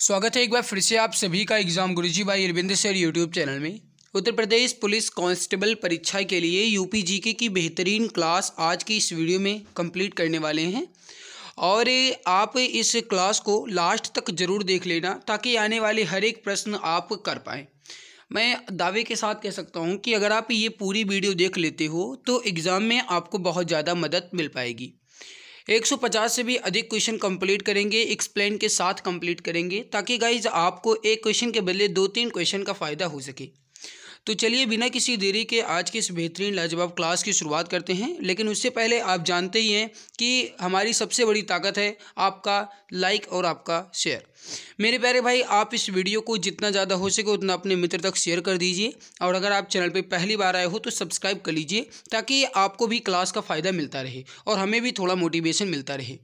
स्वागत है एक बार फिर से आप सभी का एग्जाम गुरुजी भाई अरविंद सर यूट्यूब चैनल में। उत्तर प्रदेश पुलिस कांस्टेबल परीक्षा के लिए यूपी जीके की बेहतरीन क्लास आज की इस वीडियो में कंप्लीट करने वाले हैं और आप इस क्लास को लास्ट तक ज़रूर देख लेना ताकि आने वाले हर एक प्रश्न आप कर पाएँ। मैं दावे के साथ कह सकता हूँ कि अगर आप ये पूरी वीडियो देख लेते हो तो एग्ज़ाम में आपको बहुत ज़्यादा मदद मिल पाएगी। 150 से भी अधिक क्वेश्चन कंप्लीट करेंगे, एक्सप्लेन के साथ कंप्लीट करेंगे ताकि गाइज आपको एक क्वेश्चन के बदले 2-3 क्वेश्चन का फ़ायदा हो सके। तो चलिए बिना किसी देरी के आज की इस बेहतरीन लाजवाब क्लास की शुरुआत करते हैं। लेकिन उससे पहले आप जानते ही हैं कि हमारी सबसे बड़ी ताकत है आपका लाइक और आपका शेयर। मेरे प्यारे भाई, आप इस वीडियो को जितना ज़्यादा हो सके उतना अपने मित्र तक शेयर कर दीजिए और अगर आप चैनल पे पहली बार आए हो तो सब्सक्राइब कर लीजिए ताकि आपको भी क्लास का फ़ायदा मिलता रहे और हमें भी थोड़ा मोटिवेशन मिलता रहे।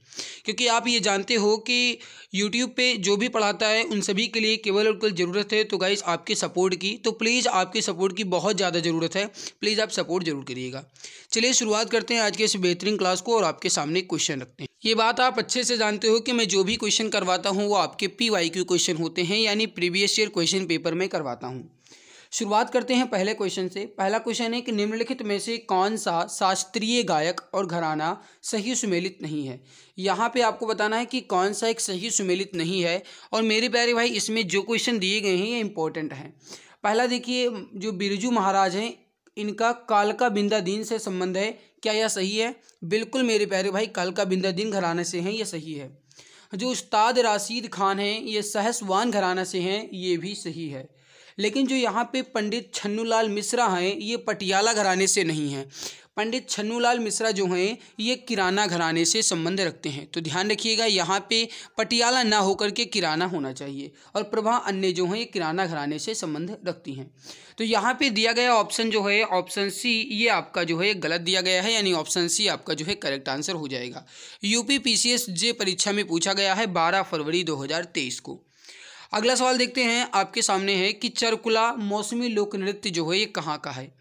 क्योंकि आप ये जानते हो कि यूट्यूब पे जो भी पढ़ाता है उन सभी के लिए केवल और केवल ज़रूरत है तो गाइस आपके सपोर्ट की। तो प्लीज़ आपके सपोर्ट की बहुत ज़्यादा ज़रूरत है, प्लीज़ आप सपोर्ट जरूर करिएगा। चलिए शुरुआत करते हैं आज के इस बेहतरीन क्लास को और आपके सामने क्वेश्चन रखते हैं। ये बात आप अच्छे से जानते हो कि मैं जो भी क्वेश्चन करवाता हूँ वो आपके PYQ क्वेश्चन होते हैं, यानी प्रीवियस ईयर क्वेश्चन पेपर में करवाता हूँ। शुरुआत करते हैं पहले क्वेश्चन से। पहला क्वेश्चन है कि निम्नलिखित में से कौन सा शास्त्रीय गायक और घराना सही सुमेलित नहीं है। यहाँ पे आपको बताना है कि कौन सा एक सही सुमेलित नहीं है। और मेरे प्यारे भाई, इसमें जो क्वेश्चन दिए गए हैं ये इंपॉर्टेंट हैं। पहला देखिए, जो बिरजू महाराज हैं इनका कालका बिंदा दीन से संबंध है, क्या यह सही है? बिल्कुल मेरे प्यारे भाई, कालका बिंदा दीन घराने से हैं, ये सही है। जो उस्ताद राशिद खान हैं ये सहसवान घराना से हैं, ये भी सही है। लेकिन जो यहाँ पे पंडित छन्नूलाल मिश्रा हैं ये पटियाला घराने से नहीं हैं। पंडित छन्नूलाल मिश्रा जो हैं ये किराना घराने से संबंध रखते हैं। तो ध्यान रखिएगा, यहाँ पे पटियाला ना होकर के किराना होना चाहिए। और प्रभा अन्य जो हैं ये किराना घराने से संबंध रखती हैं। तो यहाँ पे दिया गया ऑप्शन जो है ऑप्शन सी, ये आपका जो है गलत दिया गया है, यानी ऑप्शन सी आपका जो है करेक्ट आंसर हो जाएगा। यूपी PCS जे परीक्षा में पूछा गया है 12 फरवरी 2023 को। अगला सवाल देखते हैं, आपके सामने है कि चरकुला मौसमी लोक नृत्य जो है ये कहाँ का है।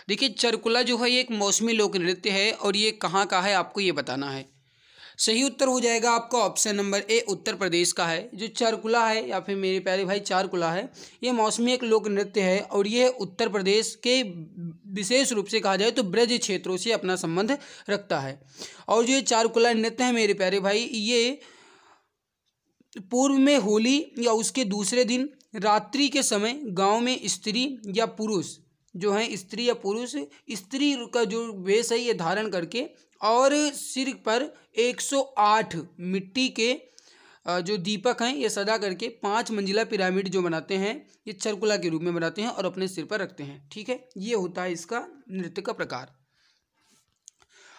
देखिए, चरकुला जो है ये एक मौसमी लोक नृत्य है और ये कहाँ का है आपको ये बताना है। सही उत्तर हो जाएगा आपका option number A, Uttar Pradesh का है। जो चरकुला है या फिर मेरे प्यारे भाई चारकुला है, ये मौसमी एक लोक नृत्य है और ये उत्तर प्रदेश के विशेष रूप से कहा जाए तो ब्रज क्षेत्रों से अपना संबंध रखता है। और जो ये चारकुला नृत्य है मेरे प्यारे भाई, ये पूर्व में होली या उसके दूसरे दिन रात्रि के समय गांव में स्त्री या पुरुष जो हैं, स्त्री या पुरुष, स्त्री का जो वेश है ये धारण करके और सिर पर 108 मिट्टी के जो दीपक हैं ये सजा करके 5 मंजिला पिरामिड जो बनाते हैं ये चरकुला के रूप में बनाते हैं और अपने सिर पर रखते हैं। ठीक है, ये होता है इसका नृत्य का प्रकार।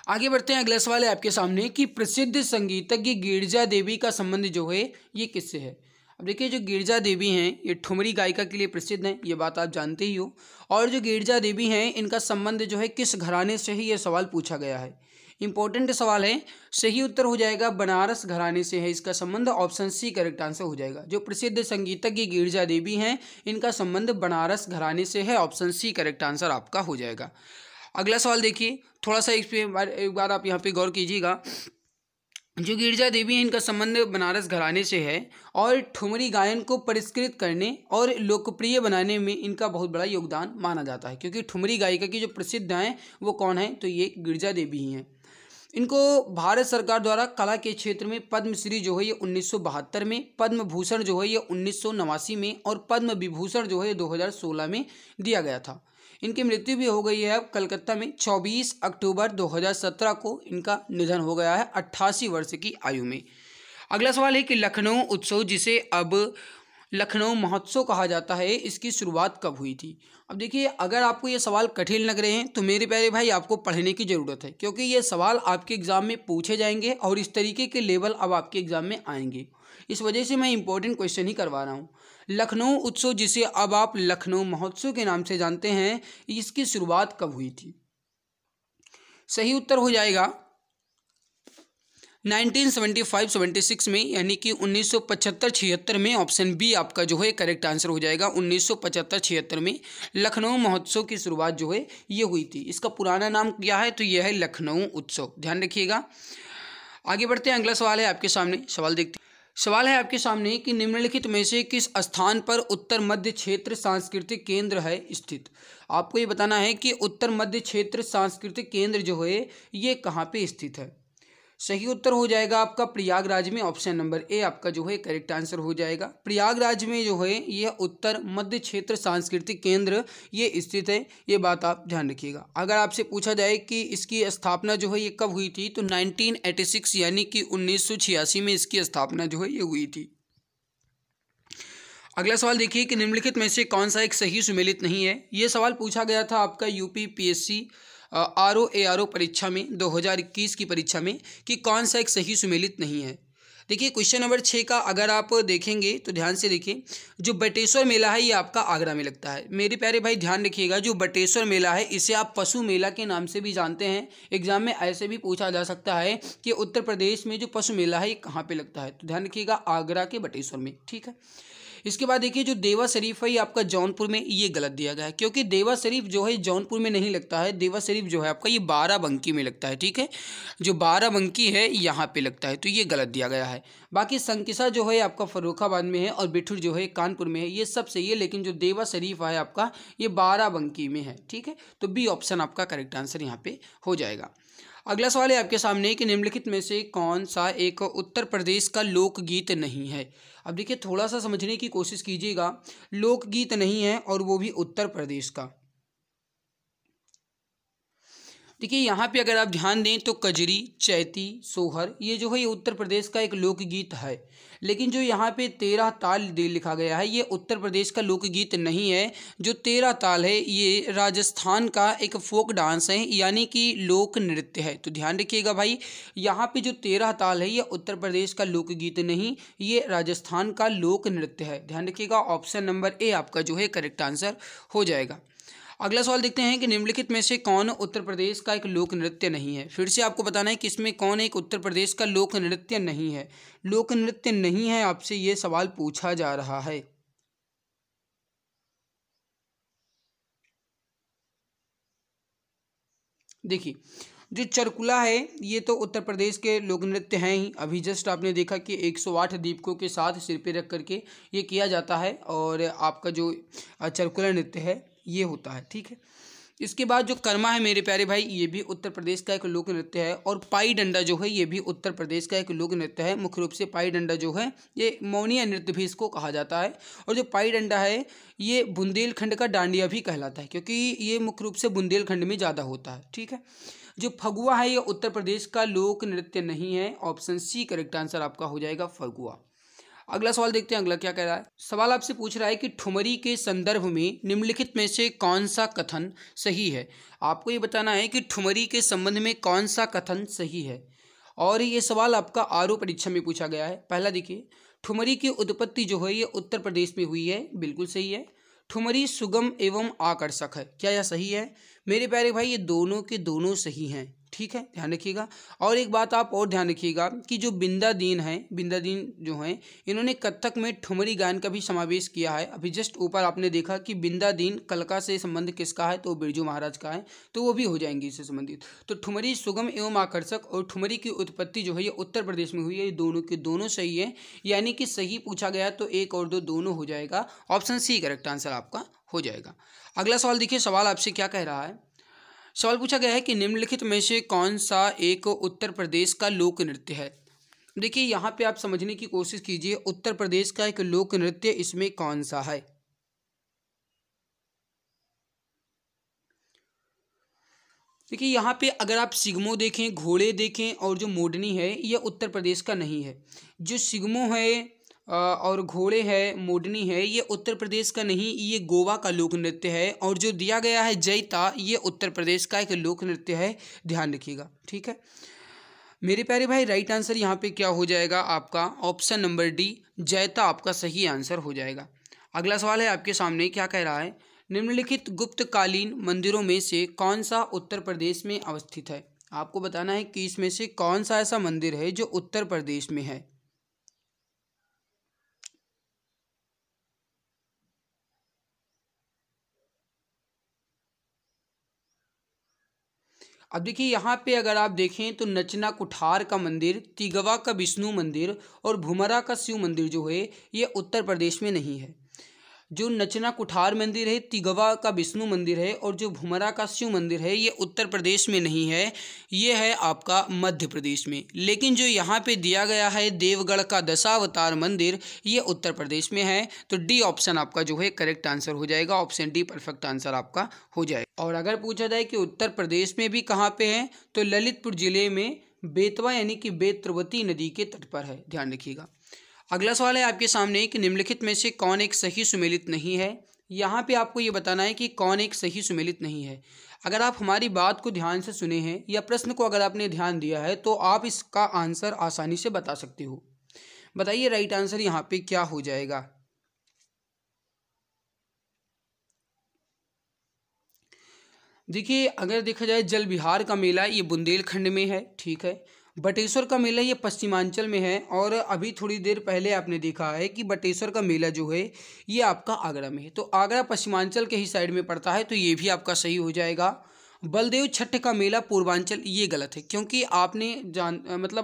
आगे बढ़ते हैं, अगला सवाल है आपके सामने कि प्रसिद्ध संगीतज्ञ गिरजा देवी का संबंध जो है ये किससे है। अब देखिए, जो गिरजा देवी हैं ये ठुमरी गायिका के लिए प्रसिद्ध हैं, ये बात आप जानते ही हो। और जो गिरजा देवी हैं इनका संबंध जो है किस घराने से है, ये सवाल पूछा गया है। इंपॉर्टेंट सवाल है। सही उत्तर हो जाएगा बनारस घराने से है इसका संबंध, ऑप्शन सी करेक्ट आंसर हो जाएगा। जो प्रसिद्ध संगीतज्ञ गिरजा देवी हैं इनका संबंध बनारस घराने से है, ऑप्शन सी करेक्ट आंसर आपका हो जाएगा। अगला सवाल देखिए, थोड़ा सा एक बार आप यहाँ पे गौर कीजिएगा। जो गिरजा देवी हैं इनका संबंध बनारस घराने से है और ठुमरी गायन को परिष्कृत करने और लोकप्रिय बनाने में इनका बहुत बड़ा योगदान माना जाता है। क्योंकि ठुमरी गायिका की जो प्रसिद्ध हैं वो कौन है, तो ये गिरजा देवी ही हैं। इनको भारत सरकार द्वारा कला के क्षेत्र में पद्मश्री जो है ये 1972 में, पद्म भूषण जो है ये 1989 में और पद्म विभूषण जो है 2016 में दिया गया था। इनकी मृत्यु भी हो गई है अब कलकत्ता में 24 अक्टूबर 2017 को इनका निधन हो गया है 88 वर्ष की आयु में। अगला सवाल है कि लखनऊ उत्सव, जिसे अब लखनऊ महोत्सव कहा जाता है, इसकी शुरुआत कब हुई थी। अब देखिए, अगर आपको ये सवाल कठिन लग रहे हैं तो मेरे प्यारे भाई आपको पढ़ने की ज़रूरत है, क्योंकि ये सवाल आपके एग्ज़ाम में पूछे जाएंगे और इस तरीके के लेवल अब आपके एग्ज़ाम में आएंगे। इस वजह से मैं इंपॉर्टेंट क्वेश्चन ही करवा रहा हूँ। लखनऊ उत्सव, जिसे अब आप लखनऊ महोत्सव के नाम से जानते हैं, इसकी शुरुआत कब हुई थी। सही उत्तर हो जाएगा 1975-76 में, यानी कि 1975-76 में। ऑप्शन बी आपका जो है करेक्ट आंसर हो जाएगा। 1975-76 में लखनऊ महोत्सव की शुरुआत जो है ये हुई थी। इसका पुराना नाम क्या है, तो यह है लखनऊ उत्सव, ध्यान रखिएगा। आगे बढ़ते हैं, अगला सवाल है आपके सामने, सवाल देखते हैं। सवाल है आपके सामने कि निम्नलिखित में से किस स्थान पर उत्तर मध्य क्षेत्र सांस्कृतिक केंद्र है स्थित। आपको ये बताना है कि उत्तर मध्य क्षेत्र सांस्कृतिक केंद्र जो है ये कहाँ पे स्थित है। सही उत्तर हो जाएगा आपका प्रयागराज में। ऑप्शन नंबर ए आपका जो है करेक्ट आंसर हो जाएगा। प्रयागराज में जो है यह उत्तर मध्य क्षेत्र सांस्कृतिक केंद्र ये स्थित है। ये बात आप ध्यान रखिएगा। अगर आपसे पूछा जाए कि इसकी स्थापना जो है ये कब हुई थी, तो 1986 यानी कि 1986 में इसकी स्थापना जो है ये हुई थी। अगला सवाल देखिए कि निम्नलिखित में से कौन सा एक सही सुमेलित नहीं है। ये सवाल पूछा गया था आपका यूपीपीएससी आरओ परीक्षा में 2021 की परीक्षा में कि कौन सा एक सही सुमेलित नहीं है। देखिए क्वेश्चन नंबर 6 का अगर आप देखेंगे तो ध्यान से देखिए, जो बटेश्वर मेला है ये आपका आगरा में लगता है। मेरे प्यारे भाई ध्यान रखिएगा, जो बटेश्वर मेला है इसे आप पशु मेला के नाम से भी जानते हैं। एग्जाम में ऐसे भी पूछा जा सकता है कि उत्तर प्रदेश में जो पशु मेला है ये कहाँ पे लगता है, तो ध्यान रखिएगा आगरा के बटेश्वर में। ठीक है। इसके बाद देखिए जो देवा शरीफ है ये आपका जौनपुर में, ये गलत दिया गया है क्योंकि देवा शरीफ जो है जौनपुर में नहीं लगता है। देवा शरीफ जो है आपका ये बाराबंकी में लगता है। ठीक है, जो बाराबंकी है यहाँ पे लगता है, तो ये गलत दिया गया है। बाकी संकिसा जो है आपका फर्रुखाबाद में है और बिठूर जो है कानपुर में है, ये सब सही है, लेकिन जो देवा शरीफ है आपका ये बाराबंकी में है। ठीक है, तो बी ऑप्शन आपका करेक्ट आंसर यहाँ पे हो जाएगा। अगला सवाल है आपके सामने कि निम्नलिखित में से कौन सा एक उत्तर प्रदेश का लोकगीत नहीं है। अब देखिए थोड़ा सा समझने की कोशिश कीजिएगा, लोकगीत नहीं है और वो भी उत्तर प्रदेश का। देखिए यहाँ पे अगर आप ध्यान दें तो कजरी, चैती, सोहर ये जो है ये उत्तर प्रदेश का एक लोकगीत है, लेकिन जो यहाँ पे 13 ताल दे लिखा गया है ये उत्तर प्रदेश का लोकगीत नहीं है। जो 13 ताल है ये राजस्थान का एक फोक डांस है, यानी कि लोक नृत्य है। तो ध्यान रखिएगा भाई, यहाँ पे जो 13 ताल है ये उत्तर प्रदेश का लोकगीत नहीं, ये राजस्थान का लोक नृत्य है। ध्यान रखिएगा, ऑप्शन नंबर ए आपका जो है करेक्ट आंसर हो जाएगा। अगला सवाल देखते हैं कि निम्नलिखित में से कौन उत्तर प्रदेश का एक लोक नृत्य नहीं है। फिर से आपको बताना है कि इसमें कौन एक उत्तर प्रदेश का लोक नृत्य नहीं है। लोक नृत्य नहीं है, आपसे ये सवाल पूछा जा रहा है। देखिए जो चरकुला है ये तो उत्तर प्रदेश के लोक नृत्य हैं ही। अभी जस्ट आपने देखा कि 108 दीपकों के साथ सिर पे रख करके ये किया जाता है और आपका जो चरकुला नृत्य है ये होता है। ठीक है, इसके बाद जो कर्मा है मेरे प्यारे भाई ये भी उत्तर प्रदेश का एक लोक नृत्य है और पाई डंडा जो है ये भी उत्तर प्रदेश का एक लोक नृत्य है। मुख्य रूप से पाई डंडा जो है ये मौनिया नृत्य भी इसको कहा जाता है और जो पाई डंडा है ये बुंदेलखंड का डांडिया भी कहलाता है क्योंकि ये मुख्य रूप से बुंदेलखंड में ज़्यादा होता है। ठीक है, जो फगुआ है ये उत्तर प्रदेश का लोक नृत्य नहीं है। ऑप्शन सी करेक्ट आंसर आपका हो जाएगा फगुआ। अगला सवाल देखते हैं, अगला क्या कह रहा है। सवाल आपसे पूछ रहा है कि ठुमरी के संदर्भ में निम्नलिखित में से कौन सा कथन सही है। आपको ये बताना है कि ठुमरी के संबंध में कौन सा कथन सही है और ये सवाल आपका आरओ परीक्षा में पूछा गया है। पहला देखिए, ठुमरी की उत्पत्ति जो है ये उत्तर प्रदेश में हुई है, बिल्कुल सही है। ठुमरी सुगम एवं आकर्षक है, क्या यह सही है। मेरे प्यारे भाई ये दोनों के दोनों सही हैं। ठीक है, ध्यान रखिएगा। और एक बात आप और ध्यान रखिएगा कि जो बिंदा दीन है, बिंदा दीन जो हैं इन्होंने कथक में ठुमरी गायन का भी समावेश किया है। अभी जस्ट ऊपर आपने देखा कि बिंदा दीन कलका से संबंध किसका है, तो बिरजू महाराज का है, तो वो भी हो जाएंगे इससे संबंधित। तो ठुमरी सुगम एवं आकर्षक और ठुमरी की उत्पत्ति जो है ये उत्तर प्रदेश में हुई है, ये दोनों के दोनों सही है। यानी कि सही पूछा गया तो एक और दो दोनों हो जाएगा। ऑप्शन सी करेक्ट आंसर आपका हो जाएगा। अगला सवाल देखिए, सवाल आपसे क्या कह रहा है। सवाल पूछा गया है कि निम्नलिखित में से कौन सा एक उत्तर प्रदेश का लोक नृत्य है। देखिए यहाँ पे आप समझने की कोशिश कीजिए, उत्तर प्रदेश का एक लोक नृत्य इसमें कौन सा है। देखिए यहाँ पे अगर आप सिग्मो देखें, घोड़े देखें और जो मोडनी है ये उत्तर प्रदेश का नहीं है। जो सिग्मो है और घोड़े है, मोडनी है, ये उत्तर प्रदेश का नहीं, ये गोवा का लोक नृत्य है। और जो दिया गया है जैता, ये उत्तर प्रदेश का एक लोक नृत्य है, ध्यान रखिएगा। ठीक है मेरे प्यारे भाई, राइट आंसर यहाँ पे क्या हो जाएगा आपका, ऑप्शन नंबर डी जैता आपका सही आंसर हो जाएगा। अगला सवाल है आपके सामने, क्या कह रहा है। निम्नलिखित गुप्तकालीन मंदिरों में से कौन सा उत्तर प्रदेश में अवस्थित है। आपको बताना है कि इसमें से कौन सा ऐसा मंदिर है जो उत्तर प्रदेश में है। अब देखिए यहाँ पे अगर आप देखें तो नचना कुठार का मंदिर, तिगवा का विष्णु मंदिर और भुमरा का शिव मंदिर जो है ये उत्तर प्रदेश में नहीं है। जो नचना कुठार मंदिर है, तिगवा का विष्णु मंदिर है और जो भुमरा का शिव मंदिर है ये उत्तर प्रदेश में नहीं है, ये है आपका मध्य प्रदेश में। लेकिन जो यहाँ पे दिया गया है देवगढ़ का दशावतार मंदिर, ये उत्तर प्रदेश में है। तो डी ऑप्शन आपका जो है करेक्ट आंसर हो जाएगा, ऑप्शन डी परफेक्ट आंसर आपका हो जाएगा। और अगर पूछा जाए कि उत्तर प्रदेश में भी कहाँ पे है, तो ललितपुर जिले में बेतवा यानी कि बेत्रवती नदी के तट पर है, ध्यान रखिएगा। अगला सवाल है आपके सामने कि निम्नलिखित में से कौन एक सही सुमेलित नहीं है। यहाँ पे आपको ये बताना है कि कौन एक सही सुमेलित नहीं है। अगर आप हमारी बात को ध्यान से सुने हैं या प्रश्न को अगर आपने ध्यान दिया है तो आप इसका आंसर आसानी से बता सकते हो। बताइए राइट आंसर यहाँ पे क्या हो जाएगा। देखिए अगर देखा जाए जल विहार का मेला ये बुंदेलखंड में है, ठीक है। बटेश्वर का मेला ये पश्चिमांचल में है और अभी थोड़ी देर पहले आपने देखा है कि बटेश्वर का मेला जो है ये आपका आगरा में है। तो आगरा पश्चिमांचल के ही साइड में पड़ता है, तो ये भी आपका सही हो जाएगा। बलदेव छठ का मेला पूर्वांचल, ये गलत है क्योंकि आपने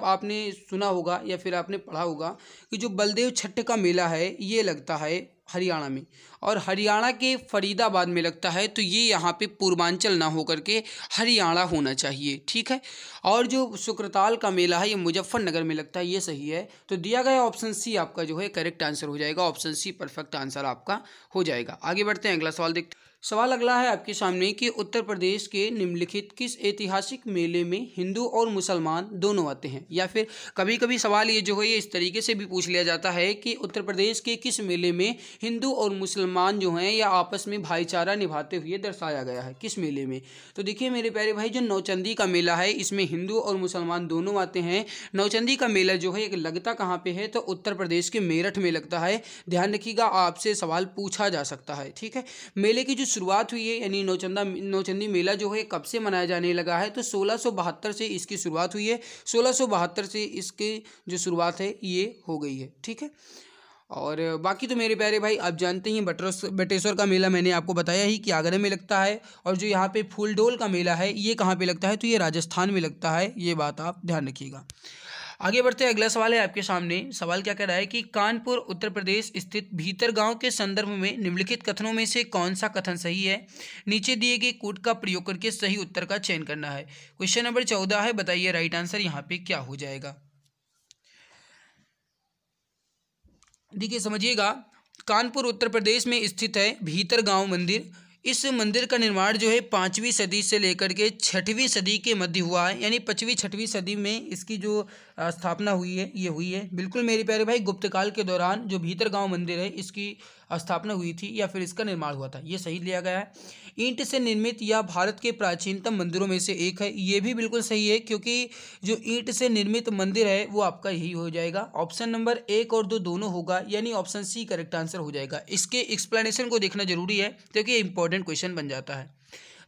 आपने सुना होगा या फिर आपने पढ़ा होगा कि जो बलदेव छठ का मेला है ये लगता है हरियाणा में और हरियाणा के फरीदाबाद में लगता है। तो ये यहाँ पे पूर्वांचल ना होकर के हरियाणा होना चाहिए, ठीक है। और जो शुक्रताल का मेला है ये मुजफ्फरनगर में लगता है, ये सही है। तो दिया गया ऑप्शन सी आपका जो है करेक्ट आंसर हो जाएगा, ऑप्शन सी परफेक्ट आंसर आपका हो जाएगा। आगे बढ़ते हैं, अगला सवाल देखते हैं। सवाल अगला है आपके सामने कि उत्तर प्रदेश के निम्नलिखित किस ऐतिहासिक मेले में हिंदू और मुसलमान दोनों आते हैं। या फिर कभी कभी सवाल ये जो है ये इस तरीके से भी पूछ लिया जाता है कि उत्तर प्रदेश के किस मेले में हिंदू और मुसलमान जो हैं या आपस में भाईचारा निभाते हुए दर्शाया गया है, किस मेले में। तो देखिए मेरे प्यारे भाई, जो नौचंदी का मेला है इसमें हिंदू और मुसलमान दोनों आते हैं। नौचंदी का मेला जो है एक लगता कहाँ पे है, तो उत्तर प्रदेश के मेरठ में लगता है। ध्यान रखिएगा, आपसे सवाल पूछा जा सकता है, ठीक है। मेले की शुरुआत हुई है यानी नौचंदी मेला जो है कब से मनाया जाने लगा है, तो 1672 से इसकी शुरुआत हुई है। 1672 से इसकी जो शुरुआत है ये हो गई है, ठीक है। और बाकी तो मेरे प्यारे भाई आप जानते ही बटेश्वर का मेला मैंने आपको बताया ही कि आगरा में लगता है। और जो यहाँ पे फूलडोल का मेला है ये कहाँ पे लगता है, तो ये राजस्थान में लगता है, ये बात आप ध्यान रखिएगा। आगे बढ़ते हैं, अगला सवाल है आपके सामने। सवाल क्या कह रहा है कि कानपुर उत्तर प्रदेश स्थित भीतरगांव के संदर्भ में निम्नलिखित कथनों में से कौन सा कथन सही है। नीचे दिए गए कूट का प्रयोग करके सही उत्तर का चयन करना है। क्वेश्चन नंबर 14 है, बताइए राइट आंसर यहाँ पे क्या हो जाएगा। देखिए समझिएगा, कानपुर उत्तर प्रदेश में स्थित है भीतरगांव मंदिर। इस मंदिर का निर्माण जो है 5वीं सदी से लेकर के 6वीं सदी के मध्य हुआ है, यानी 5वीं 6वीं सदी में इसकी जो स्थापना हुई है ये हुई है। बिल्कुल मेरे प्यारे भाई, गुप्त काल के दौरान जो भीतरगांव मंदिर है इसकी स्थापना हुई थी या फिर इसका निर्माण हुआ था, ये सही लिया गया है। ईंट से निर्मित या भारत के प्राचीनतम मंदिरों में से एक है, ये भी बिल्कुल सही है क्योंकि जो ईंट से निर्मित मंदिर है वो आपका यही हो जाएगा। ऑप्शन नंबर 1 और 2 दोनों होगा, यानी ऑप्शन सी करेक्ट आंसर हो जाएगा। इसके एक्सप्लेनेशन को देखना जरूरी है क्योंकि ये इंपॉर्टेंट क्वेश्चन बन जाता है।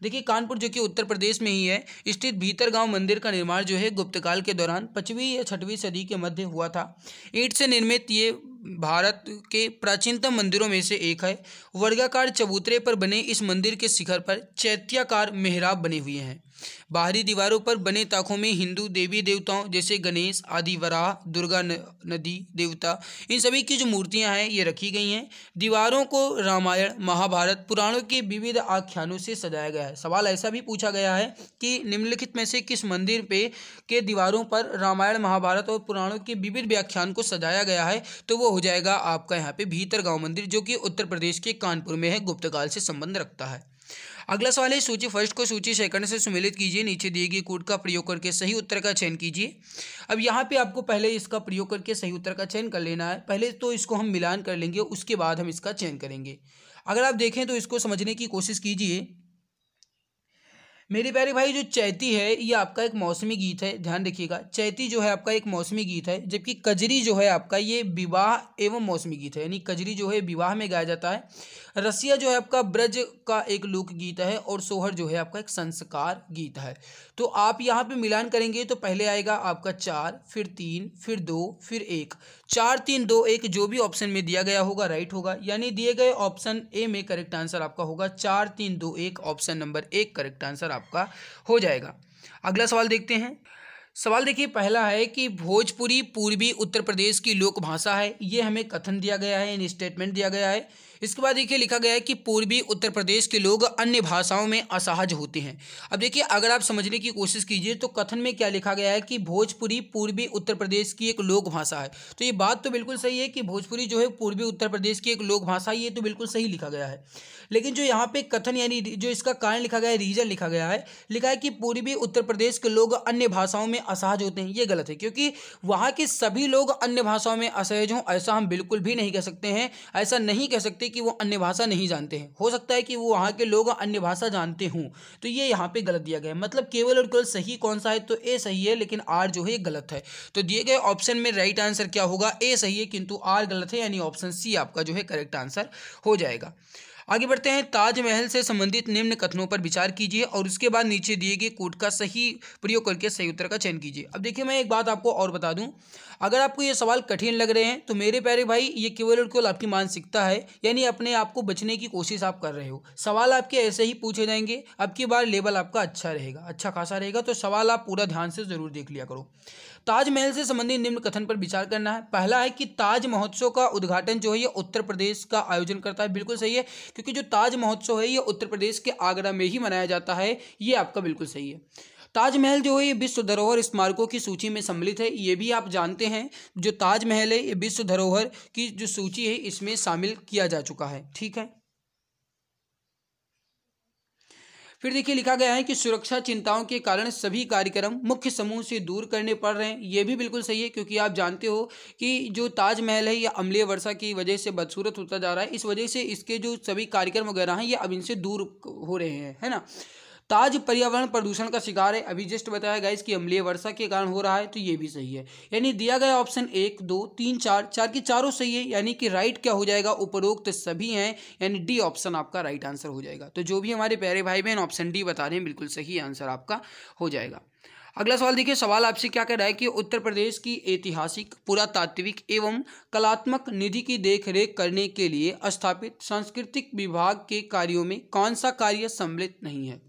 देखिए कानपुर जो कि उत्तर प्रदेश में ही है स्थित भीतरगांव मंदिर का निर्माण जो है गुप्त काल के दौरान 5वीं या 6वीं सदी के मध्य हुआ था। ईंट से निर्मित ये भारत के प्राचीनतम मंदिरों में से एक है। वर्गाकार चबूतरे पर बने इस मंदिर के शिखर पर चैत्याकार मेहराब बने हुए हैं। बाहरी दीवारों पर बने ताकों में हिंदू देवी देवताओं जैसे गणेश आदि, वराह, दुर्गा, नदी देवता, इन सभी की जो मूर्तियां हैं ये रखी गई हैं। दीवारों को रामायण, महाभारत, पुराणों के विविध आख्यानों से सजाया गया है। सवाल ऐसा भी पूछा गया है कि निम्नलिखित में से किस मंदिर पे के दीवारों पर रामायण, महाभारत और पुराणों के विविध व्याख्यान को सजाया गया है, तो वो हो जाएगा आपका यहाँ पे भीतरगांव मंदिर जो कि उत्तर प्रदेश के कानपुर में है, गुप्त काल से संबंध रखता है। अगला सवाल है, सूची फर्स्ट को सूची सेकंड से सुमेलित कीजिए। नीचे दिए गए कोड का प्रयोग करके सही उत्तर का चयन कीजिए। अब यहाँ पे आपको पहले इसका प्रयोग करके सही उत्तर का चयन कर लेना है। पहले तो इसको हम मिलान कर लेंगे, उसके बाद हम इसका चयन करेंगे। अगर आप देखें तो इसको समझने की कोशिश कीजिए। मेरे प्यारे भाई, जो चैती है ये आपका एक मौसमी गीत है, ध्यान रखिएगा। चैती जो है आपका एक मौसमी गीत है, जबकि कजरी जो है आपका ये विवाह एवं मौसमी गीत है, यानी कजरी जो है विवाह में गाया जाता है। रसिया जो है आपका ब्रज का एक लोक गीत है और सोहर जो है आपका एक संस्कार गीत है। तो आप यहाँ पे मिलान करेंगे तो पहले आएगा आपका 4, फिर 3, फिर 2, फिर 1। 4, 3, 2, 1 जो भी ऑप्शन में दिया गया होगा राइट होगा, यानी दिए गए ऑप्शन ए में करेक्ट आंसर आपका होगा 4, 3, 2, 1। ऑप्शन नंबर 1 करेक्ट आंसर आपका हो जाएगा। अगला सवाल देखते हैं। सवाल देखिए, पहला है कि भोजपुरी पूर्वी उत्तर प्रदेश की लोक भाषा है। ये हमें कथन दिया गया है, यानी स्टेटमेंट दिया गया है। इसके बाद देखिए लिखा गया है कि पूर्वी उत्तर प्रदेश के लोग अन्य भाषाओं में असहज होते हैं। अब देखिए अगर आप समझने की कोशिश कीजिए तो कथन में क्या लिखा गया है कि भोजपुरी पूर्वी उत्तर प्रदेश की एक लोक भाषा है। तो ये बात तो बिल्कुल सही है कि भोजपुरी जो है पूर्वी उत्तर प्रदेश की एक लोक भाषा है, ये तो बिल्कुल सही लिखा गया है। लेकिन जो यहाँ पे कथन यानी जो इसका कारण लिखा गया है, रीजन लिखा गया है, लिखा है कि पूर्वी उत्तर प्रदेश के लोग अन्य भाषाओं में असहज होते हैं। ये गलत है, क्योंकि वहाँ के सभी लोग अन्य भाषाओं में असहज हों ऐसा हम बिल्कुल भी नहीं कह सकते हैं। ऐसा नहीं कह सकते कि वो अन्य भाषा नहीं जानते हैं। हो सकता है कि वो वहाँ के लोग अन्य भाषा जानते हों, तो ये यहाँ पे गलत दिया गया है। मतलब केवल और केवल सही कौन सा है, तो ए सही है, लेकिन आर जो है गलत है। तो दिए गए ऑप्शन में राइट आंसर क्या होगा, ए सही है किंतु आर गलत है, यानी ऑप्शन सी आपका जो है करेक्ट आंसर हो जाएगा। आगे बढ़ते हैं। ताजमहल से संबंधित निम्न कथनों पर विचार कीजिए और उसके बाद नीचे दिए गए कोड का सही प्रयोग करके सही उत्तर का चयन कीजिए। अब देखिए मैं एक बात आपको और बता दूं, अगर आपको ये सवाल कठिन लग रहे हैं तो मेरे प्यारे भाई ये केवल और केवल आपकी मानसिकता है, यानी अपने आप को बचने की कोशिश आप कर रहे हो। सवाल आपके ऐसे ही पूछे जाएंगे। अब की बार लेवल आपका अच्छा रहेगा, अच्छा खासा रहेगा, तो सवाल आप पूरा ध्यान से जरूर देख लिया करो। ताजमहल से संबंधित निम्न कथन पर विचार करना है। पहला है कि ताज महोत्सव का उद्घाटन जो है ये उत्तर प्रदेश का आयोजन करता है। बिल्कुल सही है, क्योंकि जो ताज महोत्सव है ये उत्तर प्रदेश के आगरा में ही मनाया जाता है। ये आपका बिल्कुल सही है। ताजमहल जो है ये विश्व धरोहर स्मारकों की सूची में सम्मिलित है। ये भी आप जानते हैं, जो ताजमहल है ये विश्व धरोहर की जो सूची है इसमें शामिल किया जा चुका है। ठीक है। फिर देखिए लिखा गया है कि सुरक्षा चिंताओं के कारण सभी कार्यक्रम मुख्य समूह से दूर करने पड़ रहे हैं। ये भी बिल्कुल सही है, क्योंकि आप जानते हो कि जो ताजमहल है ये अम्लीय वर्षा की वजह से बदसूरत होता जा रहा है। इस वजह से इसके जो सभी कार्यक्रम वगैरह हैं ये अब इनसे दूर हो रहे हैं, है ना। ताज पर्यावरण प्रदूषण का शिकार है। अभी जस्ट बताया गया इसकी अम्लीय वर्षा के कारण हो रहा है, तो ये भी सही है। यानी दिया गया ऑप्शन 1, 2, 3, 4 की चारों सही है, यानी कि राइट क्या हो जाएगा, उपरोक्त सभी हैं, यानी डी ऑप्शन आपका राइट आंसर हो जाएगा। तो जो भी हमारे प्यारे भाई बहन ऑप्शन डी बता रहे हैं बिल्कुल सही आंसर आपका हो जाएगा। अगला सवाल देखिए, सवाल आपसे क्या कह रहा है कि उत्तर प्रदेश की ऐतिहासिक, पुरातात्विक एवं कलात्मक निधि की देखरेख करने के लिए स्थापित सांस्कृतिक विभाग के कार्यों में कौन सा कार्य सम्मिलित नहीं है।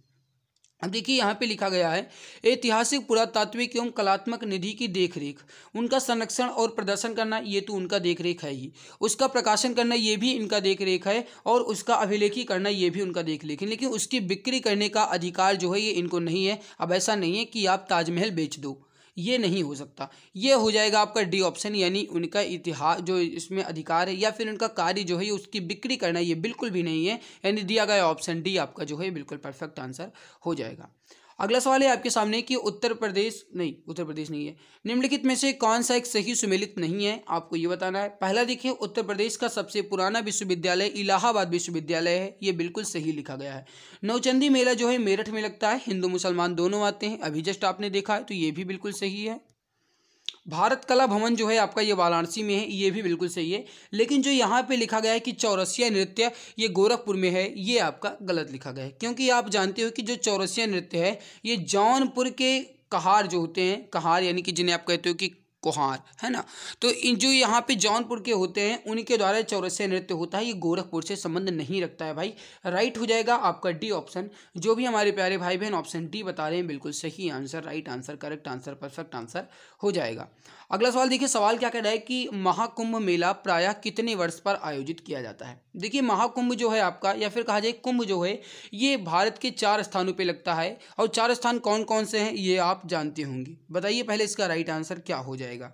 अब देखिए यहाँ पे लिखा गया है ऐतिहासिक, पुरातात्विक एवं कलात्मक निधि की देखरेख, उनका संरक्षण और प्रदर्शन करना ये तो उनका देखरेख है ही, उसका प्रकाशन करना ये भी इनका देखरेख है, और उसका अभिलेखी करना ये भी उनका देखरेख है। लेकिन उसकी बिक्री करने का अधिकार जो है ये इनको नहीं है। अब ऐसा नहीं है कि आप ताजमहल बेच दो, ये नहीं हो सकता। ये हो जाएगा आपका डी ऑप्शन, यानी उनका इतिहास जो इसमें अधिकार है या फिर उनका कार्य जो है ये उसकी बिक्री करना ये बिल्कुल भी नहीं है। यानी दिया गया ऑप्शन डी आपका जो है बिल्कुल परफेक्ट आंसर हो जाएगा। अगला सवाल है आपके सामने कि उत्तर प्रदेश नहीं है, निम्नलिखित में से कौन सा एक सही सुमेलित नहीं है, आपको ये बताना है। पहला देखिए, उत्तर प्रदेश का सबसे पुराना विश्वविद्यालय इलाहाबाद विश्वविद्यालय है। ये बिल्कुल सही लिखा गया है। नौचंदी मेला जो है मेरठ में लगता है, हिंदू मुसलमान दोनों आते हैं, अभी जस्ट आपने देखा है, तो ये भी बिल्कुल सही है। भारत कला भवन जो है आपका ये वाराणसी में है, ये भी बिल्कुल सही है। लेकिन जो यहाँ पे लिखा गया है कि चौरसिया नृत्य ये गोरखपुर में है, ये आपका गलत लिखा गया है। क्योंकि आप जानते हो कि जो चौरसिया नृत्य है ये जौनपुर के कहार जो होते हैं, कहार यानी कि जिन्हें आप कहते हो कि कुहार, है ना, तो इन जो यहाँ पे जौनपुर के होते हैं उनके द्वारा चौरसिया नृत्य होता है। ये गोरखपुर से संबंध नहीं रखता है भाई। राइट हो जाएगा आपका डी ऑप्शन। जो भी हमारे प्यारे भाई बहन ऑप्शन डी बता रहे हैं बिल्कुल सही answer, right answer, correct answer, perfect answer हो जाएगा। अगला सवाल देखिए, सवाल क्या कह रहा है कि महाकुंभ मेला प्रायः कितने वर्ष पर आयोजित किया जाता है। देखिए महाकुंभ जो है आपका, या फिर कहा जाए कुंभ जो है, ये भारत के 4 स्थानों पे लगता है। और 4 स्थान कौन कौन से हैं ये आप जानते होंगे। बताइए पहले इसका राइट आंसर क्या हो जाएगा।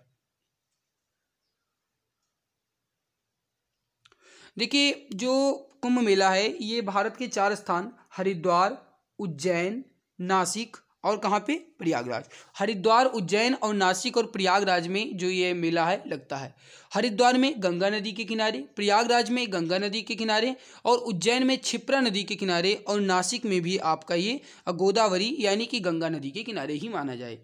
देखिए जो कुंभ मेला है ये भारत के 4 स्थान हरिद्वार, उज्जैन, नासिक और कहाँ पे, प्रयागराज। हरिद्वार, उज्जैन और नासिक और प्रयागराज में जो ये मेला है लगता है। हरिद्वार में गंगा नदी के किनारे, प्रयागराज में गंगा नदी के किनारे, और उज्जैन में क्षिप्रा नदी के किनारे, और नासिक में भी आपका ये गोदावरी यानी कि गंगा नदी के किनारे ही माना जाए।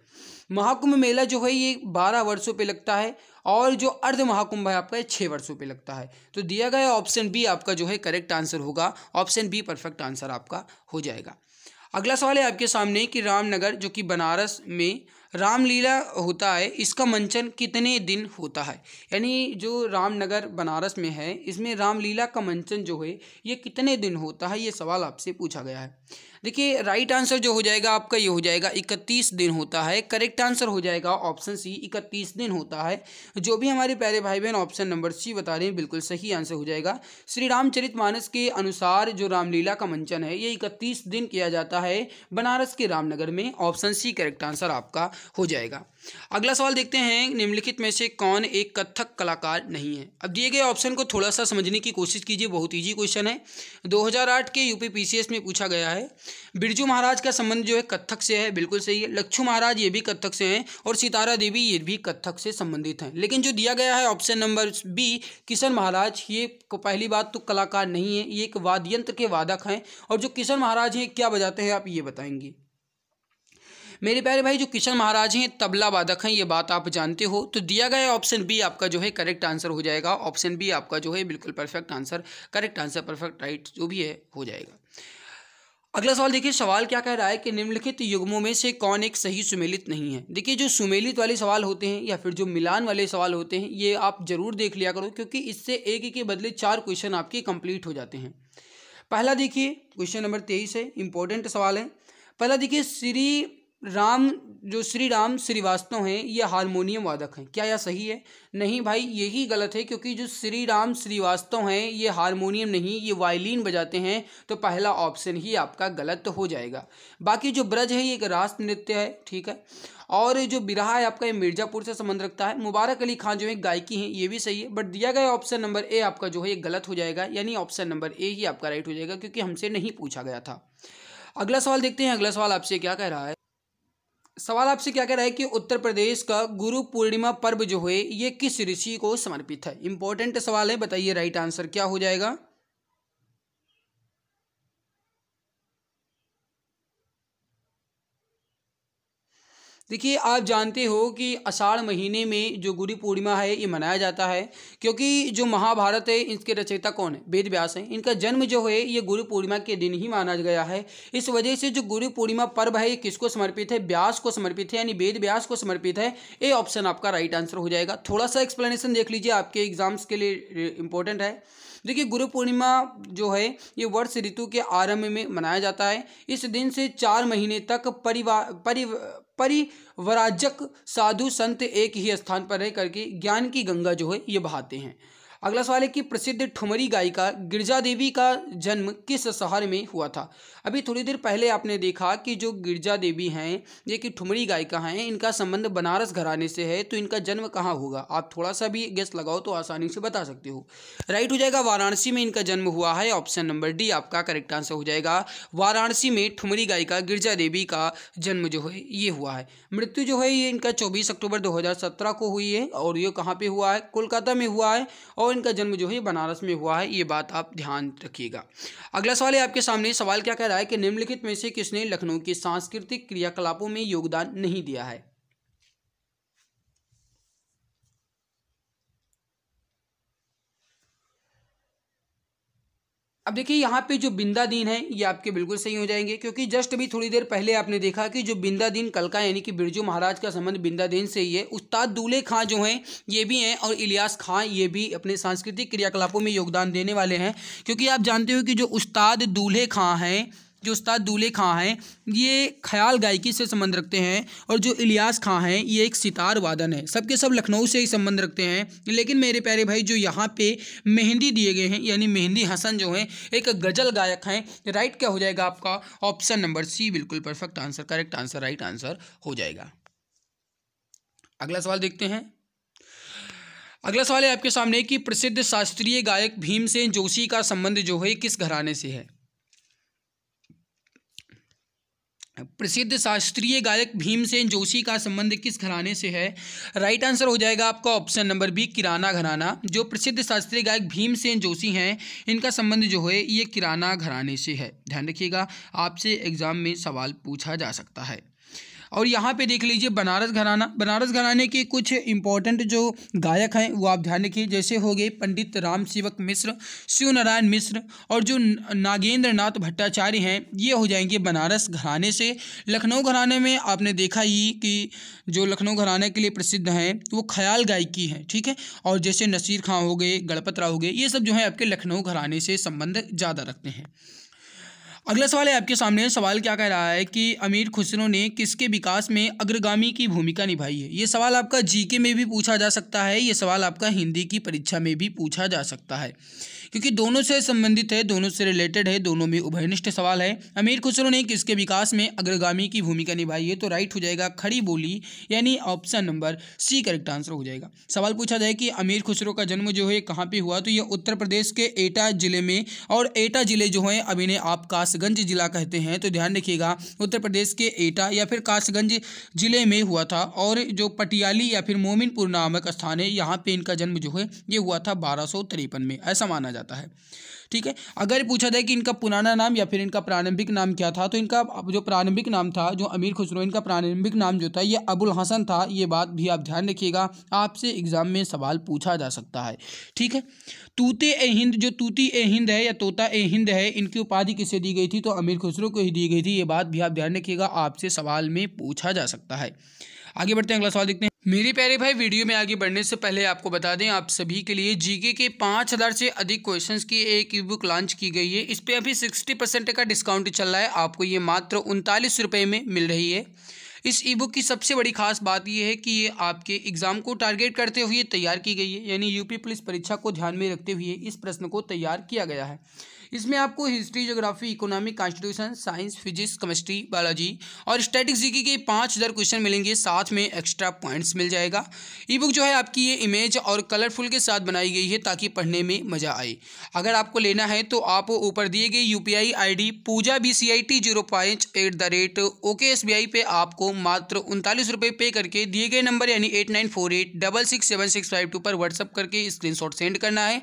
महाकुंभ मेला जो है ये 12 वर्षों पे लगता है, और जो अर्ध महाकुंभ है आपका 6 वर्षों पे लगता है। तो दिया गया ऑप्शन बी आपका जो है करेक्ट आंसर होगा। ऑप्शन बी परफेक्ट आंसर आपका हो जाएगा। अगला सवाल है आपके सामने कि रामनगर जो कि बनारस में रामलीला होता है, इसका मंचन कितने दिन होता है। यानी जो रामनगर बनारस में है इसमें रामलीला का मंचन जो है ये कितने दिन होता है, ये सवाल आपसे पूछा गया है। देखिए राइट आंसर जो हो जाएगा आपका ये हो जाएगा 31 दिन होता है। करेक्ट आंसर हो जाएगा ऑप्शन सी 31 दिन होता है। जो भी हमारे प्यारे भाई बहन ऑप्शन नंबर सी बता रहे हैं बिल्कुल सही आंसर हो जाएगा। श्री रामचरितमानस के अनुसार जो रामलीला का मंचन है ये 31 दिन किया जाता है बनारस के रामनगर में। ऑप्शन सी करेक्ट आंसर आपका हो जाएगा। अगला सवाल देखते हैं, निम्नलिखित में से कौन एक कथक कलाकार नहीं है। अब दिए गए ऑप्शन को थोड़ा सा समझने की कोशिश कीजिए, बहुत इजी क्वेश्चन है। 2008 के यूपी पीसीएस में पूछा गया है। बिरजू महाराज का संबंध जो है कथक से है, बिल्कुल सही है। लच्छू महाराज ये भी कथक से हैं और सितारा देवी ये भी कथक से संबंधित हैं। लेकिन जो दिया गया है ऑप्शन नंबर बी किशन महाराज, ये पहली बात तो कलाकार नहीं है, ये एक वाद्य यंत्र के वादक हैं। और जो किशन महाराज हैं क्या बजाते हैं आप ये बताएंगे मेरे प्यारे भाई। जो किशन महाराज हैं तबला वादक हैं, ये बात आप जानते हो। तो दिया गया ऑप्शन बी आपका जो है करेक्ट आंसर हो जाएगा। ऑप्शन बी आपका जो है बिल्कुल perfect answer, correct answer, perfect right जो भी है हो जाएगा। अगला सवाल देखिए, सवाल क्या कह रहा है कि निम्नलिखित युग्मों में से कौन एक सही सुमेलित नहीं है। देखिए जो सुमेलित वाले सवाल होते हैं या फिर जो मिलान वाले सवाल होते हैं ये आप जरूर देख लिया करो, क्योंकि इससे एक के बदले 4 क्वेश्चन आपके कंप्लीट हो जाते हैं। पहला देखिए क्वेश्चन नंबर 23 है, इंपॉर्टेंट सवाल है। पहला देखिए, श्री राम श्रीवास्तव हैं ये हारमोनियम वादक हैं, क्या यह सही है? नहीं भाई यही गलत है, क्योंकि जो श्री राम श्रीवास्तव हैं ये हारमोनियम नहीं, ये वायलिन बजाते हैं। तो पहला ऑप्शन ही आपका गलत हो जाएगा। बाकी जो ब्रज है ये एक रास नृत्य है, ठीक है। और जो बिरहा है आपका ये मिर्जापुर से संबंध रखता है। मुबारक अली खान जो है गायकी हैं, ये भी सही है। बट दिया गया ऑप्शन नंबर ए आपका जो है ये गलत हो जाएगा, यानी ऑप्शन नंबर ए ही आपका राइट हो जाएगा, क्योंकि हमसे नहीं पूछा गया था। अगला सवाल देखते हैं, अगला सवाल आपसे क्या कह रहा है। सवाल आपसे क्या कह रहा है कि उत्तर प्रदेश का गुरु पूर्णिमा पर्व जो है ये किस ऋषि को समर्पित है। इंपॉर्टेंट सवाल है, बताइए राइट आंसर क्या हो जाएगा। देखिए आप जानते हो कि आषाढ़ महीने में जो गुरु पूर्णिमा है ये मनाया जाता है, क्योंकि जो महाभारत है इसके रचयिता कौन है? वेद व्यास हैं। इनका जन्म जो है ये गुरु पूर्णिमा के दिन ही माना गया है। इस वजह से जो गुरु पूर्णिमा पर्व है ये किसको समर्पित है? व्यास को समर्पित है, यानी वेद व्यास को समर्पित है। ए ऑप्शन आपका राइट आंसर हो जाएगा। थोड़ा सा एक्सप्लेनेशन देख लीजिए, आपके एग्जाम्स के लिए इंपॉर्टेंट है। देखिए गुरु पूर्णिमा जो है ये वर्ष ऋतु के आरंभ में मनाया जाता है। इस दिन से 4 महीने तक परिवराजक साधु संत एक ही स्थान पर रह करके ज्ञान की गंगा जो है ये बहाते हैं। अगला सवाल है कि प्रसिद्ध ठुमरी गायिका गिरजा देवी का जन्म किस शहर में हुआ था। अभी थोड़ी देर पहले आपने देखा कि जो गिरजा देवी हैं ये कि ठुमरी गायिका हैं, इनका संबंध बनारस घराने से है। तो इनका जन्म कहाँ होगा? आप थोड़ा सा भी गेस लगाओ तो आसानी से बता सकते हो। राइट हो जाएगा, वाराणसी में इनका जन्म हुआ है। ऑप्शन नंबर डी आपका करेक्ट आंसर हो जाएगा। वाराणसी में ठुमरी गायिका गिरजा देवी का जन्म जो है ये हुआ है। मृत्यु जो है ये इनका 24 अक्टूबर 2017 को हुई है। और ये कहाँ पे हुआ है? कोलकाता में हुआ है। और इनका जन्म जो है बनारस में हुआ है, ये बात आप ध्यान रखिएगा। अगला सवाल है आपके सामने। सवाल क्या कह रहा है कि निम्नलिखित में से किसने लखनऊ के सांस्कृतिक क्रियाकलापों में योगदान नहीं दिया है। अब देखिए यहाँ पे जो बिंदा दीन है ये आपके बिल्कुल सही हो जाएंगे, क्योंकि जस्ट अभी थोड़ी देर पहले आपने देखा कि जो बिंदा दीन कलका यानी कि बिरजू महाराज का संबंध बिंदा दीन से ही है। उस्ताद दूल्हे खां जो हैं ये भी हैं, और इलियास खां ये भी अपने सांस्कृतिक क्रियाकलापों में योगदान देने वाले हैं। क्योंकि आप जानते हो कि जो उस्ताद दूल्हे खां हैं ये ख्याल गायकी से संबंध रखते हैं, और जो इलियास खां हैं ये एक सितार वादन है। सबके सब लखनऊ से ही संबंध रखते हैं। लेकिन मेरे प्यारे भाई जो यहाँ पे मेहंदी दिए गए हैं यानी मेहंदी हसन जो हैं एक गजल गायक हैं। राइट क्या हो जाएगा आपका? ऑप्शन नंबर सी बिल्कुल perfect answer, correct answer, right answer हो जाएगा। अगला सवाल देखते हैं। अगला सवाल है आपके सामने कि प्रसिद्ध शास्त्रीय गायक भीमसेन जोशी का संबंध जो है किस घराने से है। प्रसिद्ध शास्त्रीय गायक भीमसेन जोशी का संबंध किस घराने से है? राइट आंसर हो जाएगा आपका ऑप्शन नंबर बी किराना घराना। जो प्रसिद्ध शास्त्रीय गायक भीमसेन जोशी हैं इनका संबंध जो है ये किराना घराने से है। ध्यान रखिएगा, आपसे एग्जाम में सवाल पूछा जा सकता है। और यहाँ पे देख लीजिए बनारस घराने के कुछ इंपॉर्टेंट जो गायक हैं वो आप ध्यान रखिए। जैसे हो गए पंडित राम सेवक मिश्र, शिव नारायण मिश्र, और जो नागेंद्र नाथ भट्टाचार्य हैं ये हो जाएंगे बनारस घराने से। लखनऊ घराने में आपने देखा ही कि जो लखनऊ घराने के लिए प्रसिद्ध हैं वो ख्याल गायकी हैं, ठीक है। और जैसे नसीर खां हो गए, गणपत राव हो गए, ये सब जो है आपके लखनऊ घराने से संबंध ज़्यादा रखते हैं। अगला सवाल है आपके सामने। सवाल क्या कह रहा है कि अमीर खुसरो ने किसके विकास में अग्रगामी की भूमिका निभाई है। ये सवाल आपका जीके में भी पूछा जा सकता है, ये सवाल आपका हिंदी की परीक्षा में भी पूछा जा सकता है, क्योंकि दोनों से संबंधित है, दोनों से रिलेटेड है, दोनों में उभयनिष्ठ सवाल है। अमीर खुसरो ने किसके विकास में अग्रगामी की भूमिका निभाई है, तो राइट हो जाएगा खड़ी बोली, यानी option number C correct answer हो जाएगा। सवाल पूछा जाए कि अमीर खुसरो का जन्म जो है कहाँ पे हुआ, तो यह उत्तर प्रदेश के एटा जिले में, और एटा जिले जो है अब इन्हें आप कासगंज जिला कहते हैं, तो ध्यान रखिएगा उत्तर प्रदेश के एटा या फिर कासगंज जिले में हुआ था। और जो पटियाली या फिर मोमिनपुर नामक स्थान है, यहाँ पे इनका जन्म जो है ये हुआ था 1253 में, ऐसा माना जाता है। ठीक है, अगर पूछा जाए कि इनका पुराना नाम या फिर इनका प्रारंभिक नाम क्या था, तो इनका जो प्रारंभिक नाम था, जो अमीर खुसरो, इनका प्रारंभिक नाम जो था ये अबुल हसन था। ये बात भी आप ध्यान रखिएगा, आपसे एग्जाम में सवाल पूछा जा सकता है। ठीक है, तूते ए हिंद, जो तूती ए हिंद है या तोता ए हिंद है, इनकी उपाधि किसे दी गई थी, तो अमीर खुसरो को ही दी गई थी। ये बात भी आप ध्यान रखिएगा, आपसे सवाल में पूछा जा सकता है। आगे बढ़ते हैं, अगला सवाल देखते हैं। मेरे प्यारे भाई, वीडियो में आगे बढ़ने से पहले आपको बता दें, आप सभी के लिए जीके के 5000 से अधिक क्वेश्चंस की एक ई बुक लॉन्च की गई है। इस पर अभी 60% का डिस्काउंट चल रहा है, आपको ये मात्र 39 रुपये में मिल रही है। इस ई बुक की सबसे बड़ी खास बात यह है कि ये आपके एग्जाम को टारगेट करते हुए तैयार की गई है, यानी यूपी पुलिस परीक्षा को ध्यान में रखते हुए इस प्रश्न को तैयार किया गया है। इसमें आपको history, geography, economic, constitution, science, physics, chemistry, biology और स्टैटिक्स जीके के 5000 क्वेश्चन मिलेंगे, साथ में एक्स्ट्रा पॉइंट्स मिल जाएगा। ई बुक जो है आपकी ये इमेज और कलरफुल के साथ बनाई गई है ताकि पढ़ने में मज़ा आए। अगर आपको लेना है तो आप ऊपर दिए गए UPI ID पूजा BCIT 0.@OKSBI पे आपको मात्र 39 रुपये पे करके दिए गए नंबर यानी 8948667652 पर व्हाट्सअप करके स्क्रीनशॉट सेंड करना है,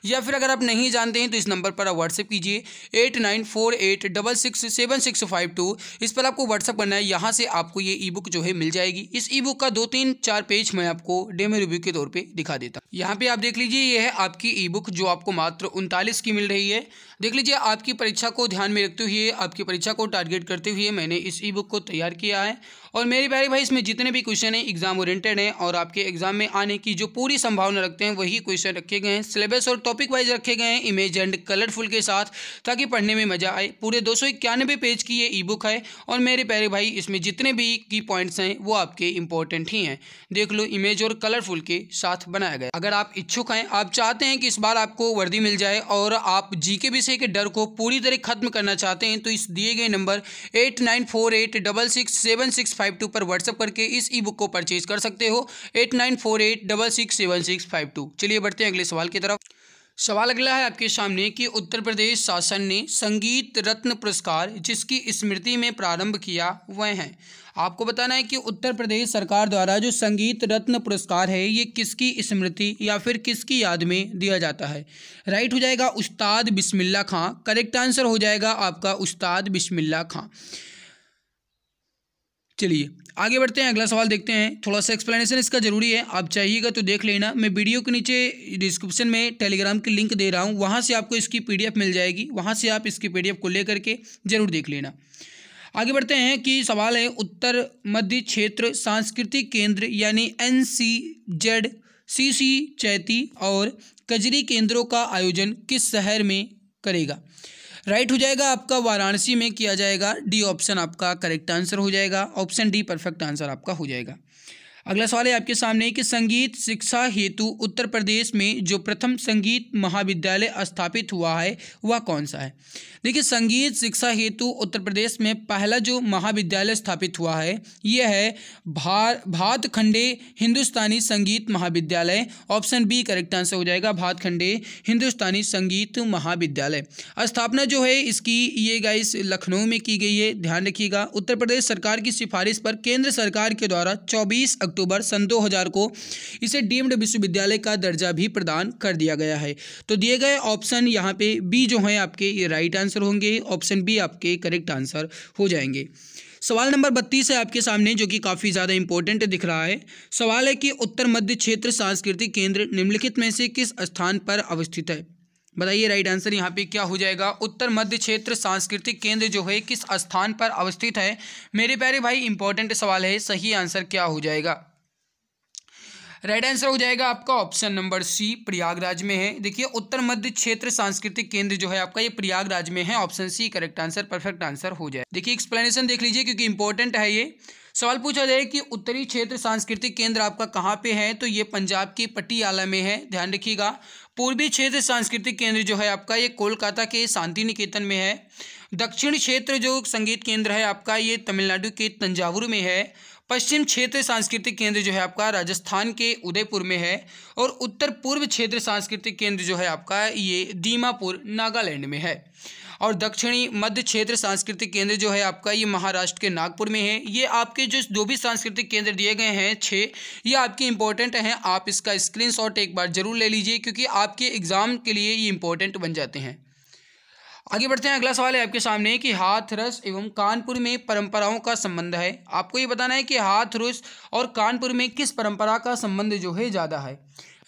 या फिर अगर आप नहीं जानते हैं तो इस नंबर पर व्हाट्सएप कीजिए 8948667652। इस पर आपको व्हाट्सएप करना है, यहाँ से आपको ये ई बुक जो है मिल जाएगी। इस ई बुक का 2-3-4 पेज मैं आपको डेमो रिव्यू के तौर पे दिखा देता हूँ। यहाँ पे आप देख लीजिए, ये है आपकी ई बुक जो आपको मात्र 39 की मिल रही है। देख लीजिए, आपकी परीक्षा को ध्यान में रखते हुए, आपकी परीक्षा को टारगेट करते हुए मैंने इस ई बुक को तैयार किया है। और मेरे प्यारे भाई, इसमें जितने भी क्वेश्चन हैं एग्जाम ओरिएंटेड हैं और आपके एग्जाम में आने की जो पूरी संभावना रखते हैं वही क्वेश्चन रखे गए हैं। सिलेबस और टॉपिक वाइज रखे गए हैं, इमेज एंड कलरफुल के साथ, ताकि पढ़ने में मजा आए। पूरे 291 पेज की ये ई बुक है और मेरे प्यारे भाई इसमें जितने भी की पॉइंट्स हैं वो आपके इंपॉर्टेंट ही हैं। देख लो, इमेज और कलरफुल के साथ बनाया गया। अगर आप इच्छुक हैं, आप चाहते हैं कि इस बार आपको वर्दी मिल जाए और आप जीके विषय के डर को पूरी तरह खत्म करना चाहते हैं, तो इस दिए गए नंबर 8948667652 पर व्हाट्सएप करके इस ई बुक को परचेज कर सकते हो, 8948667652। चलिए बढ़ते हैं अगले सवाल की तरफ। सवाल अगला है आपके सामने कि उत्तर प्रदेश शासन ने संगीत रत्न पुरस्कार जिसकी स्मृति में प्रारंभ किया वह है। आपको बताना है कि उत्तर प्रदेश सरकार द्वारा जो संगीत रत्न पुरस्कार है ये किसकी स्मृति या फिर किसकी याद में दिया जाता है। राइट हो जाएगा उस्ताद बिस्मिल्लाह खां, करेक्ट आंसर हो जाएगा आपका उस्ताद बिस्मिल्लाह खां। चलिए आगे बढ़ते हैं, अगला सवाल देखते हैं। थोड़ा सा एक्सप्लेनेशन इसका जरूरी है, आप चाहिएगा तो देख लेना। मैं वीडियो के नीचे डिस्क्रिप्शन में टेलीग्राम की लिंक दे रहा हूँ, वहाँ से आपको इसकी PDF मिल जाएगी, वहाँ से आप इसकी PDF को ले करके जरूर देख लेना। आगे बढ़ते हैं कि सवाल है उत्तर मध्य क्षेत्र सांस्कृतिक केंद्र यानी NCZCC चैती और कजरी केंद्रों का आयोजन किस शहर में करेगा। राइट हो जाएगा आपका वाराणसी में किया जाएगा, डी ऑप्शन आपका करेक्ट आंसर हो जाएगा, ऑप्शन डी परफेक्ट आंसर आपका हो जाएगा। अगला सवाल है आपके सामने कि संगीत शिक्षा हेतु उत्तर प्रदेश में जो प्रथम संगीत महाविद्यालय स्थापित हुआ है वह कौन सा है। देखिए, संगीत शिक्षा हेतु उत्तर प्रदेश में पहला जो महाविद्यालय स्थापित हुआ है यह है भातखंडे हिंदुस्तानी संगीत महाविद्यालय, ऑप्शन बी करेक्ट आंसर हो जाएगा, भातखंडे हिंदुस्तानी संगीत महाविद्यालय। स्थापना जो है इसकी ये गाइस लखनऊ में की गई है, ध्यान रखिएगा। उत्तर प्रदेश सरकार की सिफारिश पर केंद्र सरकार के द्वारा 24 अक्टूबर सन 2000 को इसे डीम्ड विश्वविद्यालय का दर्जा भी प्रदान कर दिया गया है। तो दिए गए ऑप्शन यहाँ पे बी जो है आपके ये राइट आंसर होंगे, ऑप्शन बी आपके करेक्ट आंसर हो जाएंगे। सवाल नंबर 32 है आपके सामने जो कि काफ़ी ज़्यादा इंपॉर्टेंट दिख रहा है। सवाल है कि उत्तर मध्य क्षेत्र सांस्कृतिक केंद्र निम्नलिखित में से किस स्थान पर अवस्थित है। बताइए राइट आंसर यहाँ पे क्या हो जाएगा। उत्तर मध्य क्षेत्र सांस्कृतिक केंद्र जो है किस स्थान पर अवस्थित है। मेरे प्यारे भाई इंपॉर्टेंट सवाल है, सही आंसर क्या हो जाएगा। राइट आंसर हो जाएगा आपका ऑप्शन नंबर सी, प्रयागराज में है। देखिए उत्तर मध्य क्षेत्र सांस्कृतिक केंद्र जो है आपका ये प्रयागराज में है। Option C correct answer, perfect answer हो जाए। देखिए एक्सप्लेनेशन देख लीजिए क्योंकि इंपॉर्टेंट है ये। सवाल पूछा जाए कि उत्तरी क्षेत्र सांस्कृतिक केंद्र आपका कहाँ पे है, तो ये पंजाब की पटियाला में है, ध्यान रखिएगा। पूर्वी क्षेत्र सांस्कृतिक केंद्र जो है आपका ये कोलकाता के शांति निकेतन में है। दक्षिण क्षेत्र जो संगीत केंद्र है आपका ये तमिलनाडु के तंजावुर में है। पश्चिम क्षेत्र सांस्कृतिक केंद्र जो है आपका राजस्थान के उदयपुर में है। और उत्तर पूर्व क्षेत्र सांस्कृतिक केंद्र जो है आपका ये दीमापुर नागालैंड में है। और दक्षिणी मध्य क्षेत्र सांस्कृतिक केंद्र जो है आपका ये महाराष्ट्र के नागपुर में है। ये आपके जो भी सांस्कृतिक केंद्र दिए गए हैं 6, ये आपके इंपॉर्टेंट हैं। आप इसका स्क्रीनशॉट एक बार जरूर ले लीजिए क्योंकि आपके एग्जाम के लिए ये इंपॉर्टेंट बन जाते हैं। आगे बढ़ते हैं। अगला सवाल है आपके सामने कि हाथरस एवं कानपुर में परंपराओं का संबंध है। आपको ये बताना है कि हाथरस और कानपुर में किस परंपरा का संबंध जो है ज़्यादा है।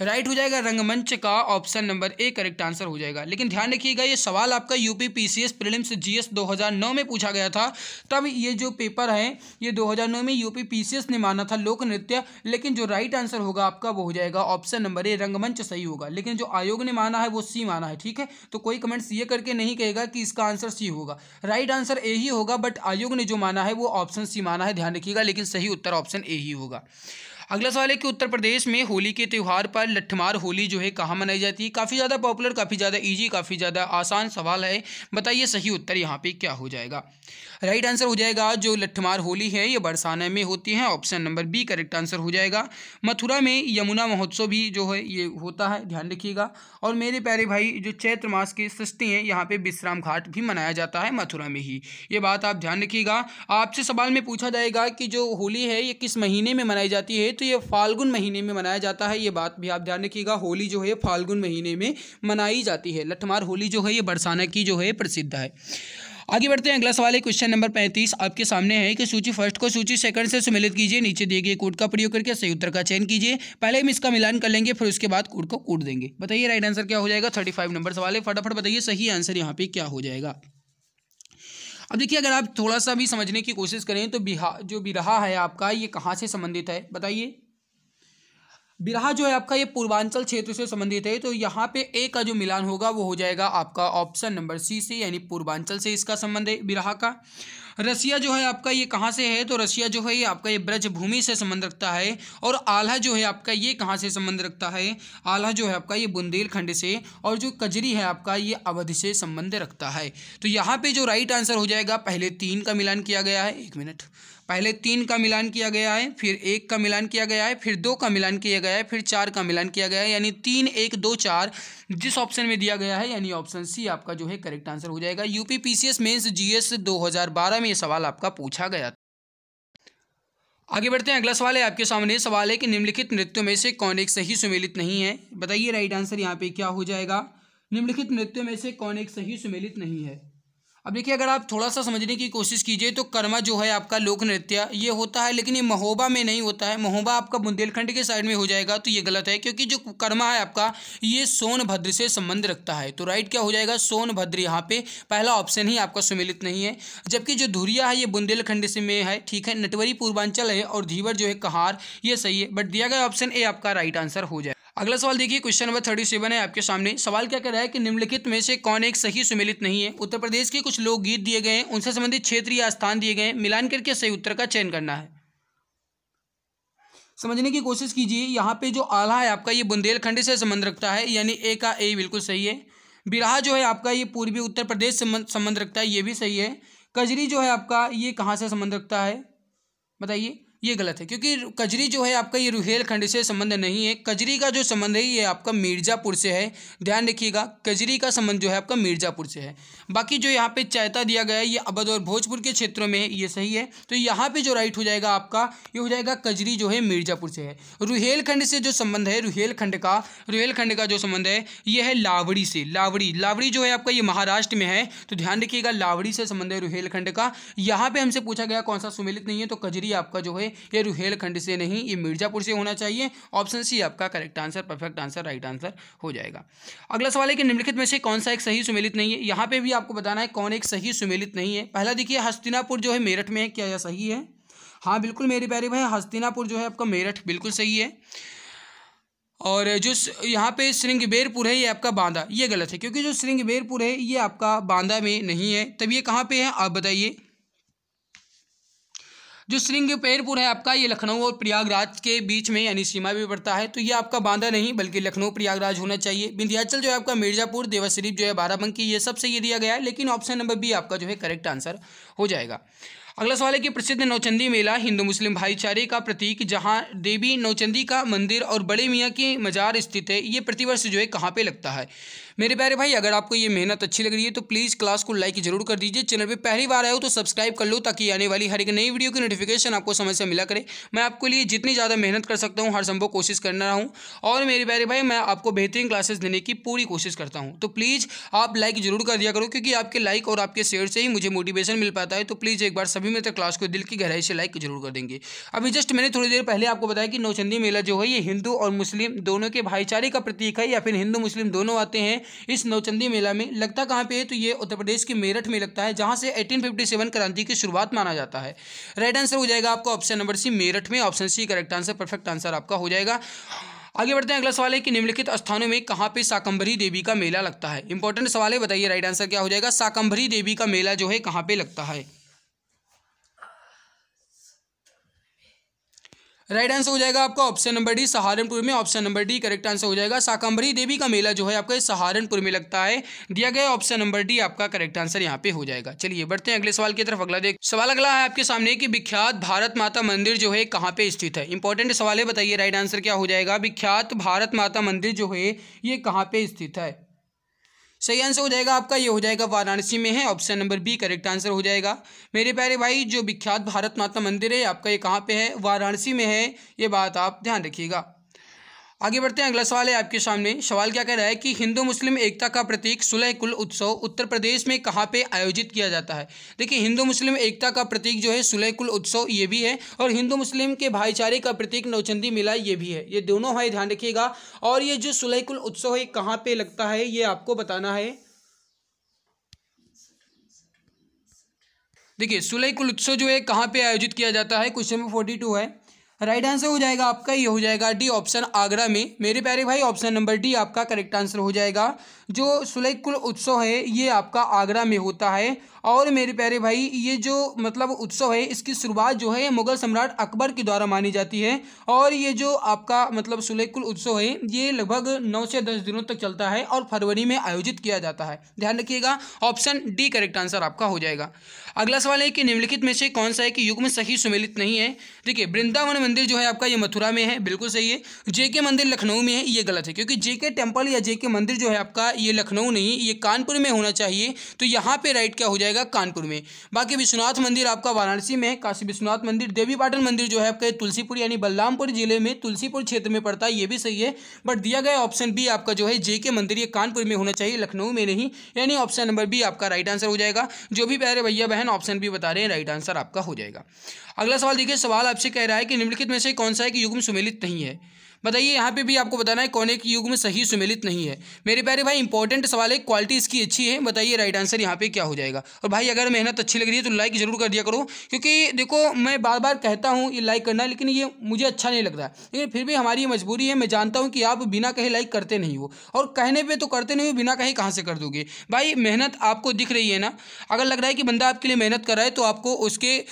राइट हो जाएगा रंगमंच का, option number A correct answer हो जाएगा। लेकिन ध्यान रखिएगा ये सवाल आपका यूपी पीसीएस प्रीलिम्स जीएस 2009 में पूछा गया था। तब ये जो पेपर है ये 2009 में यूपी पीसीएस ने माना था लोक नृत्य। लेकिन जो राइट आंसर होगा आपका वो हो जाएगा ऑप्शन नंबर ए, रंगमंच सही होगा। लेकिन जो आयोग ने माना है वो सी माना है, ठीक है। तो कोई कमेंट्स ये करके नहीं कहेगा कि इसका आंसर सी होगा। राइट आंसर ए ही होगा, बट आयोग ने जो माना है वो ऑप्शन सी माना है, ध्यान रखिएगा। लेकिन सही उत्तर ऑप्शन ए ही होगा। अगला सवाल है कि उत्तर प्रदेश में होली के त्यौहार पर लठमार होली जो है कहाँ मनाई जाती है। काफ़ी ज़्यादा पॉपुलर, काफ़ी ज़्यादा इजी, काफ़ी ज़्यादा आसान सवाल है। बताइए सही उत्तर यहाँ पे क्या हो जाएगा। राइट आंसर हो जाएगा जो लठमार होली है ये बरसाना में होती है। Option number B correct answer हो जाएगा। मथुरा में यमुना महोत्सव भी जो है ये होता है, ध्यान रखिएगा। और मेरे प्यारे भाई जो चैत्र मास की षष्ठी है यहाँ पे विश्राम घाट भी मनाया जाता है मथुरा में ही, ये बात आप ध्यान रखिएगा। आपसे सवाल में पूछा जाएगा कि जो होली है ये किस महीने में मनाई जाती है, तो ये फाल्गुन महीने में मनाया जाता है। ये बात भी आप ध्यान रखिएगा, होली जो है फाल्गुन महीने में मनाई जाती है। लठमार होली जो है ये बरसाना की जो है प्रसिद्ध है। आगे बढ़ते हैं। अगला सवाल है क्वेश्चन नंबर 35 आपके सामने है कि सूची फर्स्ट को सूची सेकंड से सम्मिलित कीजिए। नीचे दिए गए कोड का प्रयोग करके सही उत्तर का चयन कीजिए। पहले हम इसका मिलान कर लेंगे, फिर उसके बाद कोड को कूट देंगे। बताइए राइट आंसर क्या हो जाएगा। 35 नंबर सवाल है, फटाफट बताइए सही आंसर यहाँ पे क्या हो जाएगा। अब देखिए अगर आप थोड़ा सा भी समझने की कोशिश करें तो जो बिरहा है आपका ये कहाँ से संबंधित है। बताइए बिरहा जो है आपका ये पूर्वांचल क्षेत्र से संबंधित है। तो यहाँ पे ए का जो मिलान होगा वो हो जाएगा आपका ऑप्शन नंबर सी से, यानी पूर्वांचल से इसका संबंध है बिरहा का। रसिया जो है आपका ये कहाँ से है, तो रसिया जो है ये आपका ये ब्रज भूमि से संबंध रखता है। और आल्हा जो है आपका ये कहाँ से संबंध रखता है, आल्हा जो है आपका ये बुंदेलखंड से। और जो कजरी है आपका ये अवध से संबंध रखता है। तो यहाँ पे जो राइट आंसर हो जाएगा, पहले 3 का मिलान किया गया है, एक मिनट, पहले 3 का मिलान किया गया है, फिर 1 का मिलान किया गया है, फिर 2 का मिलान किया गया है, फिर 4 का मिलान किया गया है, यानी 3 1 2 4 जिस ऑप्शन में दिया गया है, यानी ऑप्शन सी आपका जो है करेक्ट आंसर हो जाएगा। यूपी पीसीएस मेंस जीएस 2012 में ये सवाल आपका पूछा गया था। आगे बढ़ते हैं। अगला सवाल है आपके सामने, सवाल है कि निम्नलिखित नृत्यों में से कौन एक सही सुमेलित नहीं है। बताइए राइट आंसर यहाँ पे क्या हो जाएगा। निम्नलिखित नृत्यों में से कौन एक सही सुमेलित नहीं है। अब देखिए अगर आप थोड़ा सा समझने की कोशिश कीजिए तो कर्मा जो है आपका लोक नृत्य ये होता है, लेकिन ये महोबा में नहीं होता है। महोबा आपका बुंदेलखंड के साइड में हो जाएगा, तो ये गलत है क्योंकि जो कर्मा है आपका ये सोनभद्र से संबंध रखता है। तो राइट क्या हो जाएगा, सोनभद्र। यहाँ पे पहला ऑप्शन ही आपका सुमेलित नहीं है। जबकि जो धुरिया है ये बुंदेलखंड से में है, ठीक है। नटवरी पूर्वांचल है और धीवर जो है कहार, ये सही है। बट दिया गया ऑप्शन ए आपका राइट आंसर हो जाए। अगला सवाल देखिए क्वेश्चन नंबर 37 है आपके सामने। सवाल क्या कह रहा है कि निम्नलिखित में से कौन एक सही सुमेलित नहीं है। उत्तर प्रदेश के कुछ लोकगीत दिए गए हैं, उनसे संबंधित क्षेत्र या स्थान दिए गए हैं, मिलान करके सही उत्तर का चयन करना है। समझने की कोशिश कीजिए। यहाँ पे जो आल्हा है आपका ये बुंदेलखंड से संबंध रखता है, यानी ए का ए बिल्कुल सही है। बिरहा जो है आपका ये पूर्वी उत्तर प्रदेश से संबंध रखता है, ये भी सही है। कजरी जो है आपका ये कहाँ से संबंध रखता है, बताइए। ये गलत है क्योंकि कजरी जो है आपका ये रुहेलखंड से संबंध नहीं है। कजरी का जो संबंध है ये आपका मिर्ज़ापुर से है, ध्यान रखिएगा। कजरी का संबंध जो है आपका मिर्ज़ापुर से है। बाकी जो यहाँ पे चैता दिया गया है ये अवध और भोजपुर के क्षेत्रों में है, ये सही है। तो यहाँ पे जो राइट हो जाएगा आपका ये हो जाएगा कजरी जो है मिर्ज़ापुर से है। रुहेलखंड से जो संबंध है, रुहेलखंड का जो संबंध है ये है लावड़ी से। लावड़ी जो है आपका ये महाराष्ट्र में है, तो ध्यान रखिएगा लावड़ी से संबंध है रुहेलखंड का। यहाँ पे हमसे पूछा गया कौन सा सुमेलित नहीं है, तो कजरी आपका जो है ये रुहेलखंड से नहीं, ये मिर्ज़ापुर से होना चाहिए। ऑप्शन सी आपका correct answer, perfect answer, right answer हो जाएगा। अगला सवाल है कि निम्नलिखित में से कौन सा एक सही सुमेलित नहीं है। यहाँ पे भी आपको बताना है कौन एक सही सुमेलित नहीं है। पहला देखिए हस्तिनापुर जो है मेरठ में है, क्या यह सही है। हाँ बिल्कुल मेरे प्यारे भाई, हस्तिनापुर जो है आपका मेरठ बिल्कुल सही है। और जो यहाँ पे श्रृंगबेरपुर है ये आपका बांदा, ये गलत है क्योंकि जो श्रृंगबेरपुर है ये आपका बांदा में नहीं है। तब ये कहाँ पे है आप बताइए। जो श्रृंगबेरपुर है आपका ये लखनऊ और प्रयागराज के बीच में यानी सीमा भी पड़ता है, तो ये आपका बांदा नहीं बल्कि लखनऊ प्रयागराज होना चाहिए। विंध्याचल जो है आपका मिर्जापुर, देवाशरीफ जो है बाराबंकी, ये सब सही दिया गया है, लेकिन ऑप्शन नंबर बी आपका जो है करेक्ट आंसर हो जाएगा। अगला सवाल है कि प्रसिद्ध नौचंदी मेला हिंदू मुस्लिम भाईचारे का प्रतीक जहां देवी नौचंदी का मंदिर और बड़े मियाँ की मजार स्थित है, ये प्रतिवर्ष जो है कहाँ पे लगता है। मेरे प्यारे भाई अगर आपको ये मेहनत अच्छी लग रही है तो प्लीज़ क्लास को लाइक जरूर कर दीजिए। चैनल पे पहली बार आए हो तो सब्सक्राइब कर लो ताकि आने वाली हर एक नई वीडियो की नोटिफिकेशन आपको समय से मिला करे। मैं आपके लिए जितनी ज़्यादा मेहनत कर सकता हूँ हर संभव कोशिश करना रहा हूँ, और मेरे प्यारे भाई मैं आपको बेहतरीन क्लासेस देने की पूरी कोशिश करता हूँ। तो प्लीज़ आप लाइक जरूर कर दिया करो क्योंकि आपके लाइक और आपके शेयर से ही मुझे मोटिवेशन मिल पाता है। तो प्लीज़ एक बार सभी मित्र क्लास को दिल की गहराई से लाइक जरूर कर देंगे। अभी जस्ट मैंने थोड़ी देर पहले आपको बताया कि नौचंदी मेला जो है ये हिंदू और मुस्लिम दोनों के भाईचारे का प्रतीक है, या फिर हिंदू मुस्लिम दोनों आते हैं इस नौचंदी मेला में। लगता कहाँ पे है तो ये उत्तर प्रदेश के मेरठ में लगता है, जहां से 1857 क्रांति की शुरुआत माना जाता है। राइट आंसर हो जाएगा आपका ऑप्शन नंबर सी मेरठ में, option C correct answer, perfect answer आपका हो जाएगा। आगे बढ़ते हैं। अगला सवाल है कि निम्नलिखित स्थानों में कहाँ पे शाकंभरी देवी का मेला लगता है। इंपॉर्टेंट सवाल है, बताइए राइट आंसर क्या हो जाएगा। शाकंभरी देवी का मेला जो है कहाँ पे लगता है। राइट आंसर हो जाएगा आपका ऑप्शन नंबर डी सहारनपुर में, option number D correct answer हो जाएगा। शाकंभरी देवी का मेला जो है आपका सहारनपुर में लगता है, दिया गया ऑप्शन नंबर डी आपका करेक्ट आंसर यहाँ पे हो जाएगा। चलिए बढ़ते हैं अगले सवाल की तरफ। अगला सवाल अगला है आपके सामने कि विख्यात भारत माता मंदिर जो है कहाँ पे स्थित है। इंपॉर्टेंट सवाल है, बताइए राइट आंसर क्या हो जाएगा। विख्यात भारत माता मंदिर जो है ये कहाँ पे स्थित है। सही आंसर हो जाएगा आपका, ये हो जाएगा वाराणसी में है, option number B correct answer हो जाएगा। मेरे प्यारे भाई जो विख्यात भारत माता मंदिर है आपका ये कहाँ पे है, वाराणसी में है, ये बात आप ध्यान रखिएगा। आगे बढ़ते हैं। अगला सवाल है आपके सामने। सवाल क्या कह रहा है कि हिंदू मुस्लिम एकता का प्रतीक सुलह कुल उत्सव उत्तर प्रदेश में कहाँ पे आयोजित किया जाता है। देखिए हिंदू मुस्लिम एकता का प्रतीक जो है सुलह कुल उत्सव ये भी है, और हिंदू मुस्लिम के भाईचारे का प्रतीक नौचंदी मेला ये भी है, ये दोनों है, ध्यान रखिएगा। और ये जो सुलह कुल उत्सव है कहाँ पे लगता है ये आपको बताना है। देखिए सुलह कुल उत्सव जो है कहाँ पे आयोजित किया जाता है, क्वेश्चन नंबर 42 है। राइट आंसर हो जाएगा आपका, ये हो जाएगा डी ऑप्शन आगरा में। मेरे प्यारे भाई ऑप्शन नंबर डी आपका करेक्ट आंसर हो जाएगा। जो सुलह कुल उत्सव है ये आपका आगरा में होता है, और मेरे प्यारे भाई ये जो मतलब उत्सव है इसकी शुरुआत जो है मुगल सम्राट अकबर के द्वारा मानी जाती है, और ये जो आपका मतलब सुलह कुल उत्सव है ये लगभग 9 से 10 दिनों तक चलता है और फरवरी में आयोजित किया जाता है। ध्यान रखिएगा, ऑप्शन डी करेक्ट आंसर आपका हो जाएगा। अगला सवाल है कि निम्नलिखित में से कौन सा है कि युग्म सही सुमेलित नहीं है। देखिए वृंदावन मंदिर जो है आपका ये मथुरा में है, बिल्कुल सही है। जेके मंदिर लखनऊ में है, ये गलत है क्योंकि जेके टेम्पल या जेके मंदिर जो है आपका ये लखनऊ नहीं, ये कानपुर में होना चाहिए। तो यहाँ पे राइट क्या हो जाएगा, कानपुर में। बाकी विश्वनाथ मंदिर आपका वाराणसी में है, काशी विश्वनाथ मंदिर। देवीपाटन मंदिर जो है आपका तुलसीपुर यानी बलरामपुर जिले में तुलसीपुर क्षेत्र में पड़ता है, ये भी सही है। बट दिया गया ऑप्शन बी आपका जो है जेके मंदिर ये कानपुर में होना चाहिए, लखनऊ में नहीं, यानी ऑप्शन नंबर बी आपका राइट आंसर हो जाएगा। जो भी प्यारे भैया बहन ऑप्शन बी बता रहे हैं राइट आंसर आपका हो जाएगा। अगला सवाल देखिए, सवाल आपसे कह रहा है कि निम्नलिखित में से कौन सा है कि युग्म सुमेलित नहीं है। बताइए यहाँ पे भी आपको बताना है कौन एक युग्म सही सुमेलित नहीं है। मेरे प्यारे भाई इंपॉर्टेंट सवाल है, क्वालिटी इसकी अच्छी है, बताइए राइट आंसर यहाँ पे क्या हो जाएगा। और भाई अगर मेहनत अच्छी लग रही है तो लाइक जरूर कर दिया करो, क्योंकि देखो मैं बार बार कहता हूँ ये लाइक करना, लेकिन ये मुझे अच्छा नहीं लगता, लेकिन फिर भी हमारी मजबूरी है। मैं जानता हूँ कि आप बिना कहे लाइक करते नहीं हो, और कहने पर तो करते नहीं हो, बिना कहे कहाँ से कर दोगे भाई। मेहनत आपको दिख रही है ना, अगर लग रहा है कि बंदा आपके लिए मेहनत कर रहा है तो आपको उसके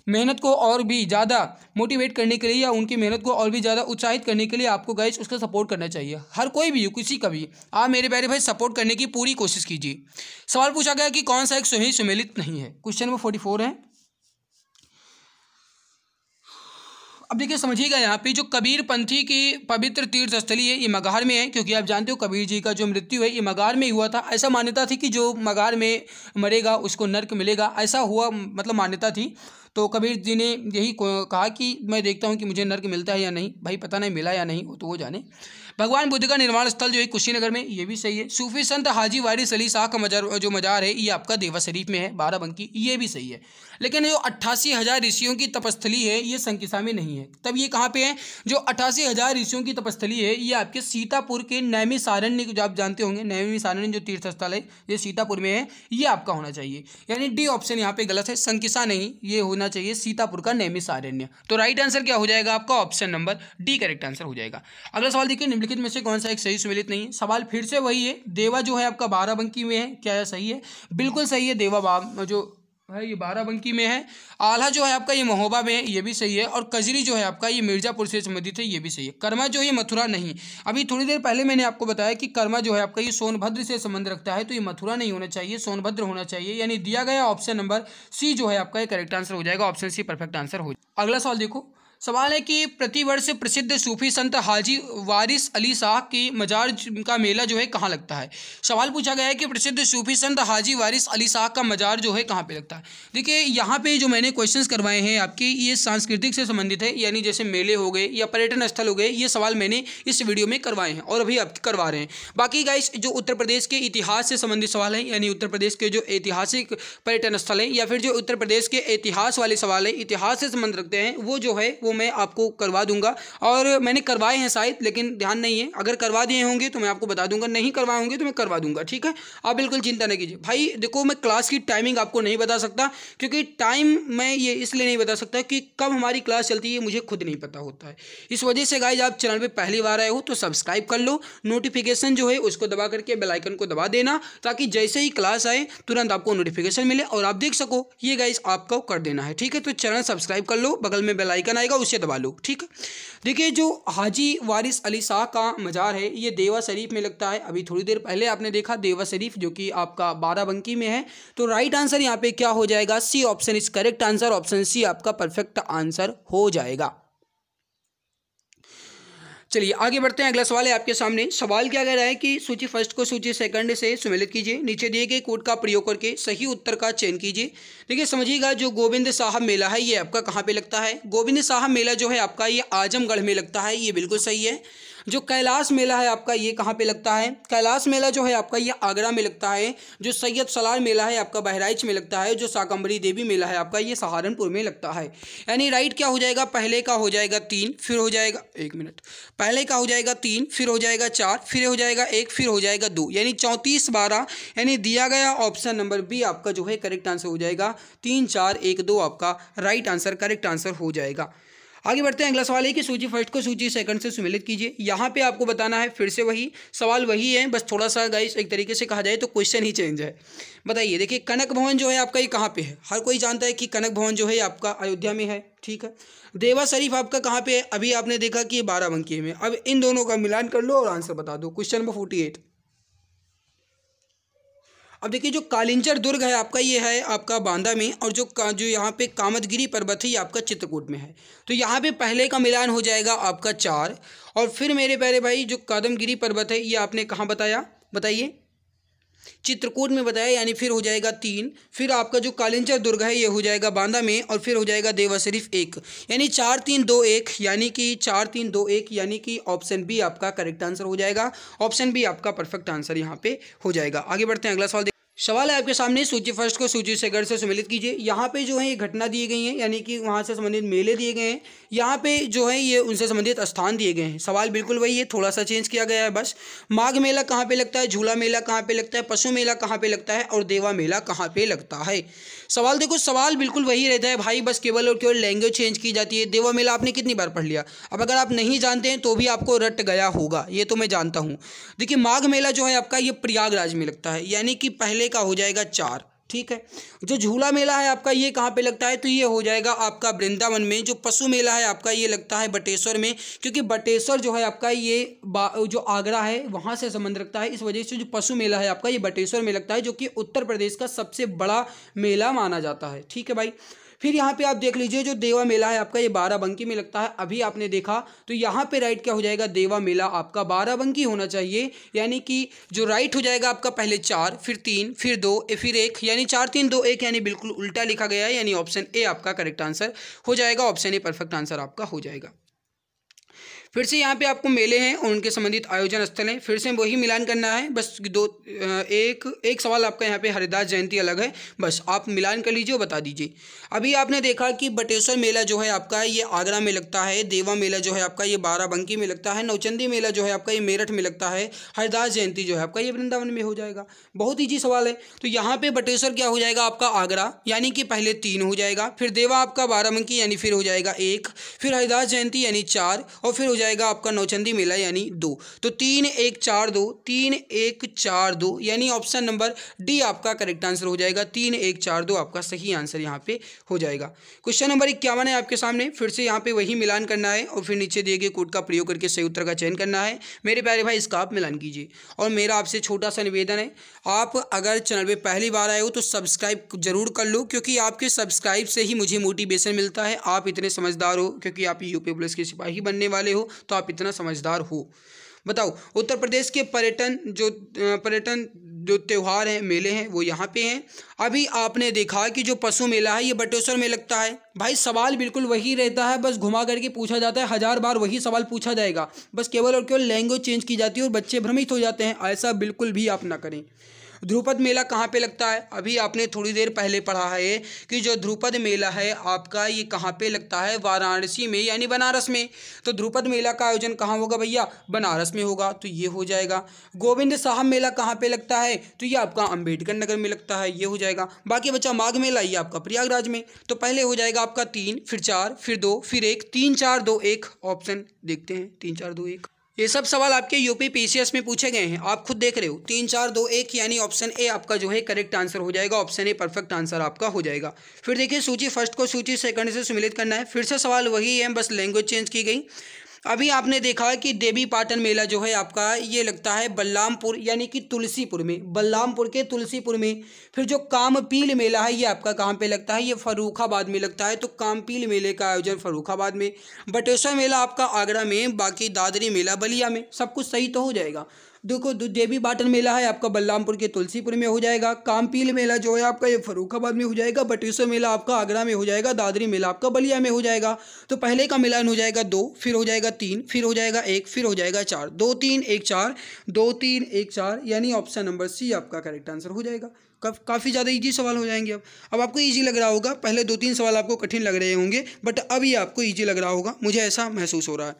मेहनत को और भी ज़्यादा मोटिवेट करने के लिए या उनकी मेहनत को और भी ज़्यादा उत्साहित करने के लिए आपको गाइस उसका सपोर्ट करना चाहिए। हर कोई भी हो, किसी का भी, आप मेरे प्यारे भाई सपोर्ट करने की पूरी कोशिश कीजिए। सवाल पूछा गया कि कौन सा एक सही सुमेलित नहीं है, क्वेश्चन नंबर 44 है। अब देखिए समझिएगा, यहाँ पे जो कबीर पंथी की पवित्र तीर्थ स्थली है ये मगहर में है, क्योंकि आप जानते हो कबीर जी का जो मृत्यु है ये मगहर में हुआ था। ऐसा मान्यता थी कि जो मगहर में मरेगा उसको नर्क मिलेगा, ऐसा हुआ मतलब मान्यता थी। तो कबीर जी ने यही कहा कि मैं देखता हूँ कि मुझे नर्क मिलता है या नहीं, भाई पता नहीं मिला या नहीं, वो तो वो जाने। भगवान बुद्ध का निर्माण स्थल जो है कुशीनगर में, ये भी सही है। सूफी संत हाजी वारिस अली शाह का मजार है ये आपका देवा शरीफ में है, बाराबंकी, ये भी सही है। लेकिन जो 88,000 ऋषियों की तपस्थली है ये संकिसा में नहीं है। तब ये कहाँ पे है, जो 88,000 ऋषियों की तपस्थली है ये आपके सीतापुर के नैमिषारण्य, जो आप जानते होंगे नैमिषारण्य जो तीर्थ स्थल है ये सीतापुर में है, ये आपका होना चाहिए। यानी डी ऑप्शन यहाँ पे गलत है, संकिसा नहीं, ये होना चाहिए सीतापुर का नैमिषारण्य। तो राइट आंसर क्या हो जाएगा आपका, option number D correct answer हो जाएगा। अगला सवाल देखिए, निम्नलिखित में से कौन सा एक सही सुमेलित नहीं है। सवाल फिर से वही है, देवा जो है आपका बाराबंकी में है, क्या यह सही है? बिल्कुल सही है, देवा जो है ये बाराबंकी में है। आल्हा जो है आपका ये महोबा में है, ये भी सही है। और कजरी जो है आपका ये मिर्जापुर से संबंधित है, ये भी सही है। कर्मा जो है मथुरा नहीं। अभी थोड़ी देर पहले मैंने आपको बताया कि कर्मा जो है आपका ये सोनभद्र से संबंध रखता है, तो ये मथुरा नहीं होना चाहिए, सोनभद्र होना चाहिए। यानी दिया गया ऑप्शन नंबर सी जो है आपका ये करेक्ट आंसर हो जाएगा, ऑप्शन सी परफेक्ट आंसर हो जाएगा। अगला सवाल देखो, सवाल है कि प्रतिवर्ष प्रसिद्ध सूफी संत हाजी वारिस अली शाह की मजार का मेला जो है कहाँ लगता है। सवाल पूछा गया है कि प्रसिद्ध सूफी संत हाजी वारिस अली शाह का मजार जो है कहाँ पे लगता है। देखिए यहाँ पे जो मैंने क्वेश्चंस करवाए हैं आपके, ये सांस्कृतिक से संबंधित है, यानी जैसे मेले हो गए या पर्यटन स्थल हो गए, ये सवाल मैंने इस वीडियो में करवाए हैं और अभी आप करवा रहे हैं। बाकी गाइस जो उत्तर प्रदेश के इतिहास से संबंधित सवाल हैं, यानी उत्तर प्रदेश के जो ऐतिहासिक पर्यटन स्थल हैं या फिर जो उत्तर प्रदेश के इतिहास वाले सवाल हैं, इतिहास से संबंध रखते हैं, वो जो है वो मैं आपको करवा दूंगा। और मैंने करवाए हैं शायद, लेकिन ध्यान नहीं है। अगर करवा दिए होंगे तो मैं आपको बता दूंगा, नहीं करवाए होंगे तो मैं करवा दूंगा, ठीक है। आप बिल्कुल चिंता नहीं कीजिए भाई। देखो मैं क्लास की टाइमिंग आपको नहीं बता सकता, क्योंकि टाइम मैं ये इसलिए नहीं बता सकता कि कब हमारी क्लास चलती है मुझे खुद नहीं पता होता है। इस वजह से गाइज आप चैनल पर पहली बार आए हो तो सब्सक्राइब कर लो, नोटिफिकेशन जो है उसको दबा करके बेल आइकन को दबा देना, ताकि जैसे ही क्लास आए तुरंत आपको नोटिफिकेशन मिले और आप देख सको। ये गाइज आपको कर देना है, ठीक है। तो चैनल सब्सक्राइब कर लो, बगल में बेल आइकन आएगा उसे दबा लो, ठीक है। देखिए जो हाजी वारिस अली शाह का मजार है ये देवा शरीफ में लगता है। अभी थोड़ी देर पहले आपने देखा देवा शरीफ, जो कि आपका बाराबंकी में है। तो राइट आंसर यहाँ पे क्या हो जाएगा, C option is correct answer, option C आपका परफेक्ट आंसर हो जाएगा। चलिए आगे बढ़ते हैं। अगला सवाल है आपके सामने। सवाल क्या कह रहा है कि सूची फर्स्ट को सूची सेकंड से सुमेलित कीजिए, नीचे दिए गए कोड का प्रयोग करके सही उत्तर का चयन कीजिए। देखिए समझिएगा, जो गोविंद साहब मेला है ये आपका कहाँ पे लगता है। गोविंद साहब मेला जो है आपका ये आजमगढ़ में लगता है, ये बिल्कुल सही है। जो कैलाश मेला है आपका ये कहाँ पे लगता है। कैलाश मेला जो है आपका ये आगरा में लगता है। जो सैयद सलार मेला है आपका बहराइच में लगता है। जो शाकंभरी देवी मेला है आपका ये सहारनपुर में लगता है। यानी राइट क्या हो जाएगा, पहले का हो जाएगा 3, फिर हो जाएगा 1 मिनट, पहले का हो जाएगा 3, फिर हो जाएगा 4, फिर हो जाएगा 1, फिर हो जाएगा 2, यानी 34 12। यानी दिया गया ऑप्शन नंबर बी आपका जो है करेक्ट आंसर हो जाएगा। 3 4 1 2 आपका राइट आंसर करेक्ट आंसर हो जाएगा। आगे बढ़ते हैं। अगला सवाल है कि सूची फर्स्ट को सूची सेकंड से सुमेलित कीजिए। यहाँ पे आपको बताना है, फिर से वही सवाल वही है, बस थोड़ा सा गाइस एक तरीके से कहा जाए तो क्वेश्चन ही चेंज है। बताइए, देखिए कनक भवन जो है आपका ये कहाँ पे है। हर कोई जानता है कि कनक भवन जो है आपका अयोध्या में है, ठीक है। देवा शरीफ आपका कहाँ पे है, अभी आपने देखा कि ये बाराबंकी में। अब इन दोनों का मिलान कर लो और आंसर बता दो। Question number 48। अब देखिए जो कालिंचर दुर्ग है आपका ये है आपका बांदा में, और जो यहाँ पे कामतगिरी पर्वत है ये आपका चित्रकूट में है। तो यहाँ पे पहले का मिलान हो जाएगा आपका 4, और फिर मेरे प्यारे भाई जो कादमगिरी पर्वत है ये आपने कहाँ बताया, बताइए। चित्रकूट में बताया, यानी फिर हो जाएगा 3, फिर आपका जो कालिंचर दुर्ग है ये हो जाएगा बांदा में, और फिर हो जाएगा देवा शरीफ 1, यानी 4 3 2 1, यानी कि 4 3 2 1, यानी कि ऑप्शन बी आपका करेक्ट आंसर हो जाएगा। ऑप्शन बी आपका परफेक्ट आंसर यहाँ पे हो जाएगा। आगे बढ़ते हैं। अगला सवाल है आपके सामने। सूची फर्स्ट को सूची सेकंड से सुमेलित कीजिए। यहाँ पे जो है ये घटना दी गई है, यानी कि वहाँ से संबंधित मेले दिए गए हैं। यहाँ पे जो है ये उनसे संबंधित स्थान दिए गए हैं। सवाल बिल्कुल वही है, थोड़ा सा चेंज किया गया है बस। माघ मेला कहाँ पे लगता है, झूला मेला कहाँ पे लगता है, पशु मेला कहाँ पे लगता है, और देवा मेला कहाँ पे लगता है। सवाल देखो, सवाल बिल्कुल वही रहता है भाई, बस केवल और केवल लैंग्वेज चेंज की जाती है। देवा मेला आपने कितनी बार पढ़ लिया, अब अगर आप नहीं जानते हैं तो भी आपको रट गया होगा, ये तो मैं जानता हूँ। देखिए माघ मेला जो है आपका ये प्रयागराज में लगता है, यानी कि पहले का हो जाएगा 4, ठीक है। जो झूला मेला है आपका ये कहाँ पे लगता है, तो ये हो जाएगा आपका वृंदावन में। जो पशु मेला है आपका ये लगता है बटेश्वर में, क्योंकि बटेश्वर जो है आपका ये जो आगरा है वहाँ से संबंध रखता है। इस वजह से जो पशु मेला है आपका ये बटेश्वर में लगता है, जो कि उत्तर प्रदेश का सबसे बड़ा मेला माना जाता है, ठीक है भाई। फिर यहाँ पे आप देख लीजिए जो देवा मेला है आपका ये बाराबंकी में लगता है, अभी आपने देखा। तो यहाँ पे राइट क्या हो जाएगा, देवा मेला आपका बाराबंकी होना चाहिए, यानी कि जो राइट हो जाएगा आपका पहले 4, फिर 3, फिर 2, फिर 1, यानी 4 3 2 1, यानी बिल्कुल उल्टा लिखा गया है, यानी ऑप्शन ए आपका करेक्ट आंसर हो जाएगा। ऑप्शन ए परफेक्ट आंसर आपका हो जाएगा। फिर से यहाँ पे आपको मेले हैं और उनके संबंधित आयोजन स्थल हैं, फिर से वही मिलान करना है। बस एक सवाल आपका यहाँ पे हरिदास जयंती अलग है, बस आप मिलान कर लीजिए और बता दीजिए। अभी आपने देखा कि बटेश्वर मेला जो है आपका ये आगरा में लगता है, देवा मेला जो है आपका ये बाराबंकी में लगता है, नौचंदी मेला जो है आपका ये मेरठ में लगता है, हरिदास जयंती जो है आपका ये वृंदावन में हो जाएगा। बहुत ईजी सवाल है। तो यहाँ पे बटेश्वर क्या हो जाएगा आपका आगरा, यानी कि पहले 3 हो जाएगा, फिर देवा आपका बाराबंकी यानी फिर हो जाएगा 1, फिर हरिदास जयंती यानी 4, और फिर हो जाएगा आपका नौचंदी मेला यानी 2। तो 3 1 4 2, 3 1 4 2 यानी ऑप्शन नंबर डी आपका करेक्ट आंसर हो जाएगा। 3 1 4 2 आपका सही आंसर यहाँ पे हो जाएगा। क्वेश्चन नंबर 51 है आपके सामने। फिर से यहाँ पे वही मिलान करना है और फिर नीचे दिए गए कोड का प्रयोग करके सही उत्तर का चयन करना है। मेरे प्यारे भाई इसका आप मिलान कीजिए। और मेरा आपसे छोटा सा निवेदन है, आप अगर चैनल पे पहली बार आए हो तो सब्सक्राइब जरूर कर लो, क्योंकि आपके सब्सक्राइब से ही मुझे मोटिवेशन मिलता है। आप इतने समझदार हो, क्योंकि आप यूपी पुलिस के सिपाही बनने वाले हो, तो आप इतना समझदार हो। बताओ उत्तर प्रदेश के पर्यटन जो त्यौहार हैं, मेले हैं, वो यहाँ पे हैं। अभी आपने देखा कि जो पशु मेला है ये बटेश्वर में लगता है। भाई सवाल बिल्कुल वही रहता है, बस घुमा करके पूछा जाता है, 1000 बार वही सवाल पूछा जाएगा, बस केवल और केवल लैंग्वेज चेंज की जाती है और बच्चे भ्रमित हो जाते हैं। ऐसा बिल्कुल भी आप ना करें। ध्रुपद मेला कहाँ पे लगता है? अभी आपने थोड़ी देर पहले पढ़ा है कि जो ध्रुपद मेला है आपका ये कहाँ पे लगता है? वाराणसी में यानी बनारस में। तो ध्रुपद मेला का आयोजन कहाँ होगा भैया? बनारस में होगा, तो ये हो जाएगा। गोविंद साहब मेला कहाँ पे लगता है? तो ये आपका अंबेडकर नगर में लगता है, ये हो जाएगा। बाकी बचा माघ मेला, ये आपका प्रयागराज में। तो पहले हो जाएगा आपका 3, फिर 4, फिर 2, फिर 1, 3 4 2 1। ऑप्शन देखते हैं 3 4 2 1। ये सब सवाल आपके यूपी पीसीएस में पूछे गए हैं, आप खुद देख रहे हो। 3 4 2 1 यानी ऑप्शन ए आपका जो है करेक्ट आंसर हो जाएगा। ऑप्शन ए परफेक्ट आंसर आपका हो जाएगा। फिर देखिए सूची फर्स्ट को सूची सेकंड से सम्मिलित करना है। फिर से सवाल वही है, बस लैंग्वेज चेंज की गई। अभी आपने देखा कि देवी पाटन मेला जो है आपका ये लगता है बलरामपुर यानी कि तुलसीपुर में, बलरामपुर के तुलसीपुर में। फिर जो कामपील मेला है ये आपका कहाँ पे लगता है? ये फर्रुखाबाद में लगता है। तो कामपील मेले का आयोजन फर्रुखाबाद में। बटेश्वर मेला आपका आगरा में, बाकी दादरी मेला बलिया में। सब कुछ सही तो हो जाएगा। देखो देवी पाटन मेला है आपका बलरामपुर के तुलसीपुर में हो जाएगा। कामपील मेला जो है आपका ये फर्रुखाबाद में हो जाएगा। बटेश्वर मेला आपका आगरा में हो जाएगा। दादरी मेला आपका बलिया में हो जाएगा। तो पहले का मिलान हो जाएगा 2, फिर हो जाएगा 3, फिर हो जाएगा 1, फिर हो जाएगा 4। 2 3 1 4, 2 3 1 4 यानी ऑप्शन नंबर सी आपका करेक्ट आंसर हो जाएगा। काफ़ी ज़्यादा इजी सवाल हो जाएंगे। अब आपको इजी लग रहा होगा, पहले 2-3 सवाल आपको कठिन लग रहे होंगे, बट अब ये आपको इजी लग रहा होगा, मुझे ऐसा महसूस हो रहा है।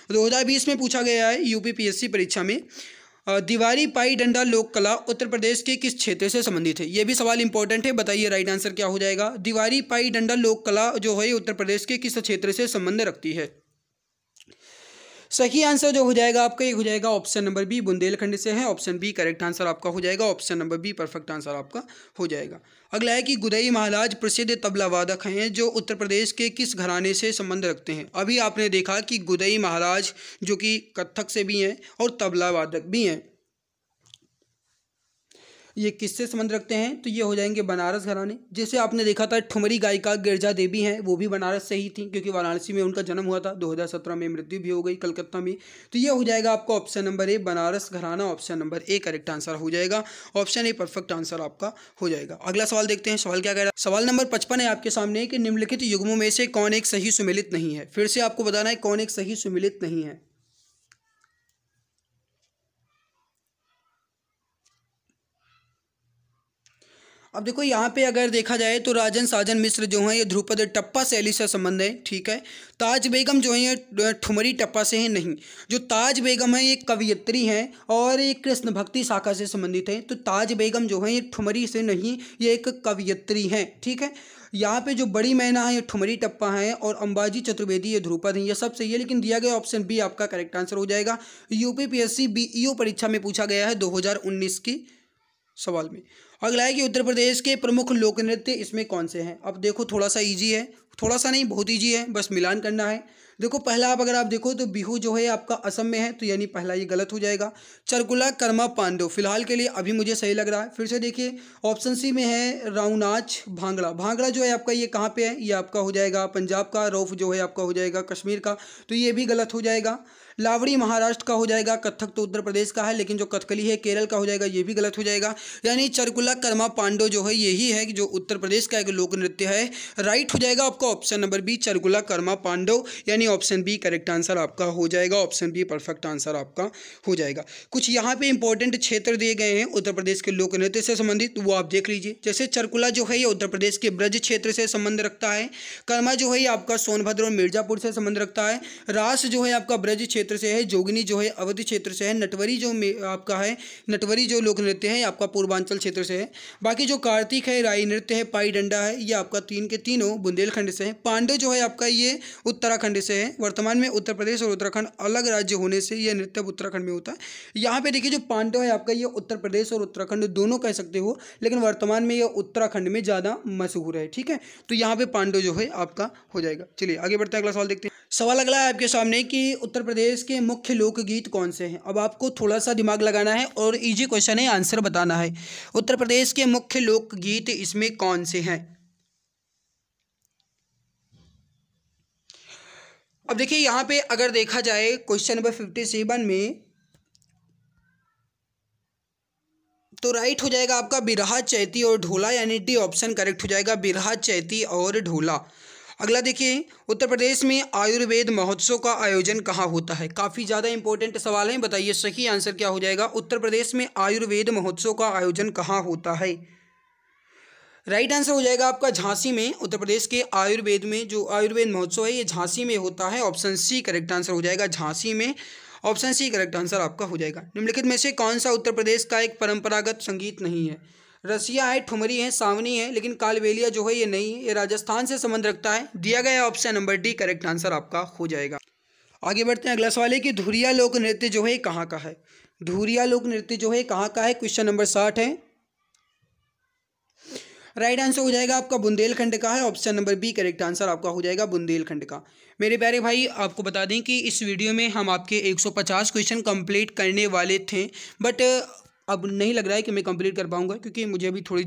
2020 में पूछा गया है यूपी पीएससी परीक्षा में, दीवारी पाई डंडा लोक कला उत्तर प्रदेश के किस क्षेत्र से संबंधित है? ये भी सवाल इंपॉर्टेंट है, बताइए राइट आंसर क्या हो जाएगा। दीवारी पाई डंडा लोक कला जो है उत्तर प्रदेश के किस क्षेत्र से संबंध रखती है? सही आंसर जो हो जाएगा आपका ये हो जाएगा ऑप्शन नंबर बी, बुंदेलखंड से है। ऑप्शन बी करेक्ट आंसर आपका हो जाएगा। Option number be perfect answer आपका हो जाएगा। अगला है कि गुदई महाराज प्रसिद्ध तबला वादक हैं जो उत्तर प्रदेश के किस घराने से संबंध रखते हैं? अभी आपने देखा कि गुदई महाराज जो कि कथक से भी हैं और तबला वादक भी हैं, ये किससे संबंध रखते हैं? तो ये हो जाएंगे बनारस घराने। जैसे आपने देखा था ठुमरी गायिका गिरजा देवी हैं, वो भी बनारस से ही थी, क्योंकि वाराणसी में उनका जन्म हुआ था। 2017 में मृत्यु भी हो गई कलकत्ता में। तो ये हो जाएगा आपका ऑप्शन नंबर ए, बनारस घराना। Option number A correct answer हो जाएगा। ऑप्शन ए परफेक्ट आंसर आपका हो जाएगा। अगला सवाल देखते हैं, सवाल क्या कह रहा है। सवाल नंबर 55 है आपके सामने कि निम्नलिखित युग्मों में से कौन एक सही सुमेलित नहीं है? फिर से आपको बताना है कौन एक सही सुमेलित नहीं है। अब देखो यहाँ पे अगर देखा जाए तो राजन साजन मिश्र जो हैं ये ध्रुपद टप्पा शैली से संबंध है, ठीक है। ताज बेगम जो है ये ठुमरी टप्पा से हैं नहीं। जो ताज बेगम है ये कवियत्री हैं और ये कृष्ण भक्ति शाखा से संबंधित है। तो ताज बेगम जो है ये ठुमरी से नहीं, ये एक कवियत्री हैं, ठीक है। यहाँ पे जो बड़ी मैना है ये ठुमरी टप्पा है और अंबाजी चतुर्वेदी ये ध्रुपद हैं। ये सब सही है, लेकिन दिया गया ऑप्शन बी आपका करेक्ट आंसर हो जाएगा। यूपी पीएससी बीईओ परीक्षा में पूछा गया है 2019 की सवाल में। अगला है कि उत्तर प्रदेश के प्रमुख लोक नृत्य इसमें कौन से हैं? अब देखो थोड़ा सा इजी है, थोड़ा सा नहीं बहुत इजी है, बस मिलान करना है। देखो पहला अगर आप देखो तो बिहू जो है आपका असम में है, तो यानी पहला ये गलत हो जाएगा। चरकुला कर्मा पांडव फिलहाल के लिए अभी मुझे सही लग रहा है। फिर से देखिए ऑप्शन सी में है राउनाच भांगड़ा। भांगड़ा जो है आपका ये कहाँ पे है? ये आपका हो जाएगा पंजाब का। रौफ जो है आपका हो जाएगा कश्मीर का, तो ये भी गलत हो जाएगा। लावड़ी महाराष्ट्र का हो जाएगा। कथक तो उत्तर प्रदेश का है, लेकिन जो कथकली है केरल का हो जाएगा, ये भी गलत हो जाएगा। यानी चरकुला कर्मा पांडव जो है यही है जो उत्तर प्रदेश का एक लोक नृत्य है। राइट हो जाएगा आपका option number B, Charkula Karma Pandav, यानी ऑप्शन बी करेक्ट आंसर आपका हो जाएगा। ऑप्शन बी परफेक्ट आंसर आपका हो जाएगा। कुछ यहाँ पे इंपॉर्टेंट क्षेत्र दिए गए हैं उत्तर प्रदेश के लोक नृत्य से संबंधित, वो आप देख लीजिए। जैसे चरकुला जो है ये उत्तर प्रदेश के ब्रज क्षेत्र से संबंध रखता है। कर्मा जो है ये आपका सोनभद्र और मिर्जापुर से संबंध रखता है। रास जो है आपका ब्रज क्षेत्र क्षेत्र से है, जोगिनी जो है अवधि क्षेत्र से है, नटवरी जो आपका है, नटवरी जो लोक नृत्य है आपका पूर्वांचल क्षेत्र से है। बाकी जो कार्तिक है, राई नृत्य है, पाई डंडा है, ये आपका तीन के तीनों बुंदेलखंड से है। पांडव जो है आपका ये उत्तराखंड से है। वर्तमान में उत्तर प्रदेश और उत्तराखंड अलग राज्य होने से यह नृत्य उत्तराखंड में होता है। यहाँ पे देखिए जो पांडव है आपका ये उत्तर प्रदेश और उत्तराखंड दोनों कह सकते हो, लेकिन वर्तमान में यह उत्तराखंड में ज़्यादा मशहूर है। ठीक है, तो यहाँ पे पांडव जो है आपका हो जाएगा। चलिए आगे बढ़ते हैं, अगला सवाल देखते हैं। सवाल अगला है आपके सामने कि उत्तर प्रदेश के मुख्य लोकगीत कौन से हैं। अब आपको थोड़ा सा दिमाग लगाना है और इजी क्वेश्चन है, आंसर बताना है। उत्तर प्रदेश के मुख्य लोकगीत इसमें कौन से हैं। अब देखिए यहाँ पे अगर देखा जाए क्वेश्चन नंबर 57 में, तो राइट हो जाएगा आपका बिरहा, चैती और ढोला, यानी डी ऑप्शन करेक्ट हो जाएगा, बिरहा, चैती और ढोला। अगला देखिए, उत्तर प्रदेश में आयुर्वेद महोत्सव का आयोजन कहाँ होता है। काफ़ी ज़्यादा इंपॉर्टेंट सवाल है, बताइए सही आंसर क्या हो जाएगा। उत्तर प्रदेश में आयुर्वेद महोत्सव का आयोजन कहाँ होता है। राइट आंसर हो जाएगा आपका झांसी में। उत्तर प्रदेश के आयुर्वेद में जो आयुर्वेद महोत्सव है ये झांसी में होता है। ऑप्शन सी करेक्ट आंसर हो जाएगा, झांसी में। ऑप्शन सी करेक्ट आंसर आपका हो जाएगा। निम्नलिखित में से कौन सा उत्तर प्रदेश का एक परंपरागत संगीत नहीं है। रसिया है, ठुमरी है, सावनी है, लेकिन कालबेलिया जो है ये नहीं है, ये राजस्थान से संबंध रखता है। दिया गया option number D correct answer आपका हो जाएगा। आगे बढ़ते हैं, अगला सवाल है कि धुरिया लोक नृत्य जो है कहाँ का है। धुरिया लोक नृत्य जो है कहाँ का है, क्वेश्चन नंबर 60 है। राइट आंसर हो जाएगा आपका बुंदेलखंड का है। Option number B correct answer आपका हो जाएगा, बुंदेलखंड का। मेरे प्यारे भाई आपको बता दें कि इस वीडियो में हम आपके 150 क्वेश्चन कंप्लीट करने वाले थे, बट अब नहीं लग रहा है कि मैं कंप्लीट कर पाऊंगा, क्योंकि मुझे अभी थोड़ी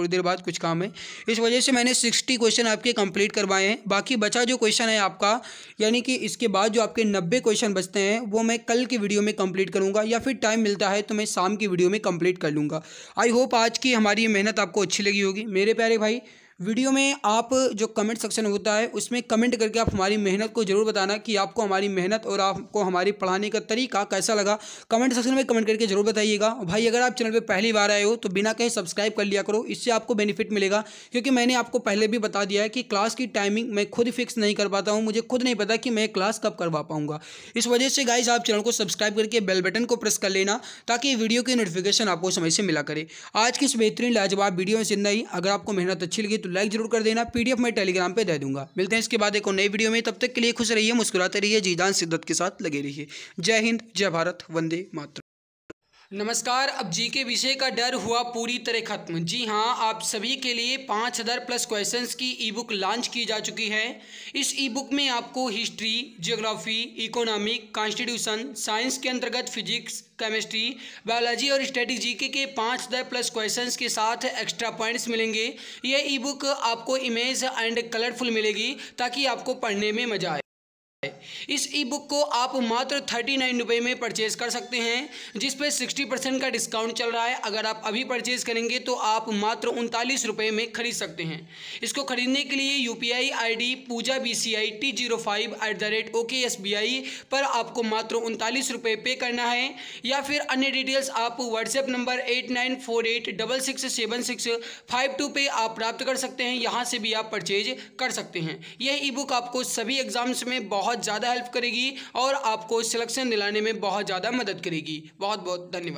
देर बाद कुछ काम है। इस वजह से मैंने 60 क्वेश्चन आपके कंप्लीट करवाए हैं। बाकी बचा जो क्वेश्चन है आपका, यानी कि इसके बाद जो आपके 90 क्वेश्चन बचते हैं वो मैं कल की वीडियो में कंप्लीट करूंगा, या फिर टाइम मिलता है तो मैं शाम की वीडियो में कंप्लीट कर लूँगा। आई होप आज की हमारी मेहनत आपको अच्छी लगी होगी। मेरे प्यारे भाई, वीडियो में आप जो कमेंट सेक्शन होता है उसमें कमेंट करके आप हमारी मेहनत को ज़रूर बताना कि आपको हमारी मेहनत और आपको हमारी पढ़ाने का तरीका कैसा लगा। कमेंट सेक्शन में कमेंट करके ज़रूर बताइएगा। भाई अगर आप चैनल पे पहली बार आए हो तो बिना कहीं सब्सक्राइब कर लिया करो, इससे आपको बेनिफिट मिलेगा। क्योंकि मैंने आपको पहले भी बता दिया है कि क्लास की टाइमिंग मैं खुद फिक्स नहीं कर पाता हूँ, मुझे खुद नहीं पता कि मैं क्लास कब करवा पाऊँगा। इस वजह से गाइस आप चैनल को सब्सक्राइब करके बेल बटन को प्रेस कर लेना, ताकि वीडियो की नोटिफिकेशन आपको समय से मिला करे। आज की इस बेहतरीन लाजवाब वीडियो में इतना ही। अगर आपको मेहनत अच्छी लगी तो लाइक जरूर कर देना। पीडीएफ मैं टेलीग्राम पे दे दूंगा। मिलते हैं इसके बाद एक और नई वीडियो में, तब तक के लिए खुश रहिए, मुस्कुराते रहिए, जी जान शिद्दत के साथ लगे रहिए। जय हिंद, जय भारत, वंदे मातरम। नमस्कार। अब जी के विषय का डर हुआ पूरी तरह खत्म। जी हाँ, आप सभी के लिए 5000 प्लस क्वेश्चंस की ई बुक लॉन्च की जा चुकी है। इस ई बुक में आपको history, geography, economic, constitution, science के अंतर्गत फिजिक्स, केमिस्ट्री, बायोलॉजी और स्टैटिक जीके के 5000 प्लस क्वेश्चंस के साथ एक्स्ट्रा पॉइंट्स मिलेंगे। यह ई बुक आपको इमेज एंड कलरफुल मिलेगी, ताकि आपको पढ़ने में मजा आए। इस ई बुक को आप मात्र 39 रुपये में परचेज कर सकते हैं, जिस पे 60% का डिस्काउंट चल रहा है। अगर आप अभी परचेज करेंगे तो आप मात्र 39 रुपये में खरीद सकते हैं। इसको खरीदने के लिए UPI ID पूजा BCI T05@OKSBI पर आपको मात्र 39 रुपये पे करना है, या फिर अन्य डिटेल्स आप व्हाट्सएप नंबर 8948667652 पे आप प्राप्त कर सकते हैं। यहाँ से भी आप परचेज कर सकते हैं। यह ई बुक आपको सभी एग्जाम्स में बहुत ज़्यादा हेल्प करेगी और आपको सिलेक्शन दिलाने में बहुत ज़्यादा मदद करेगी। बहुत बहुत धन्यवाद।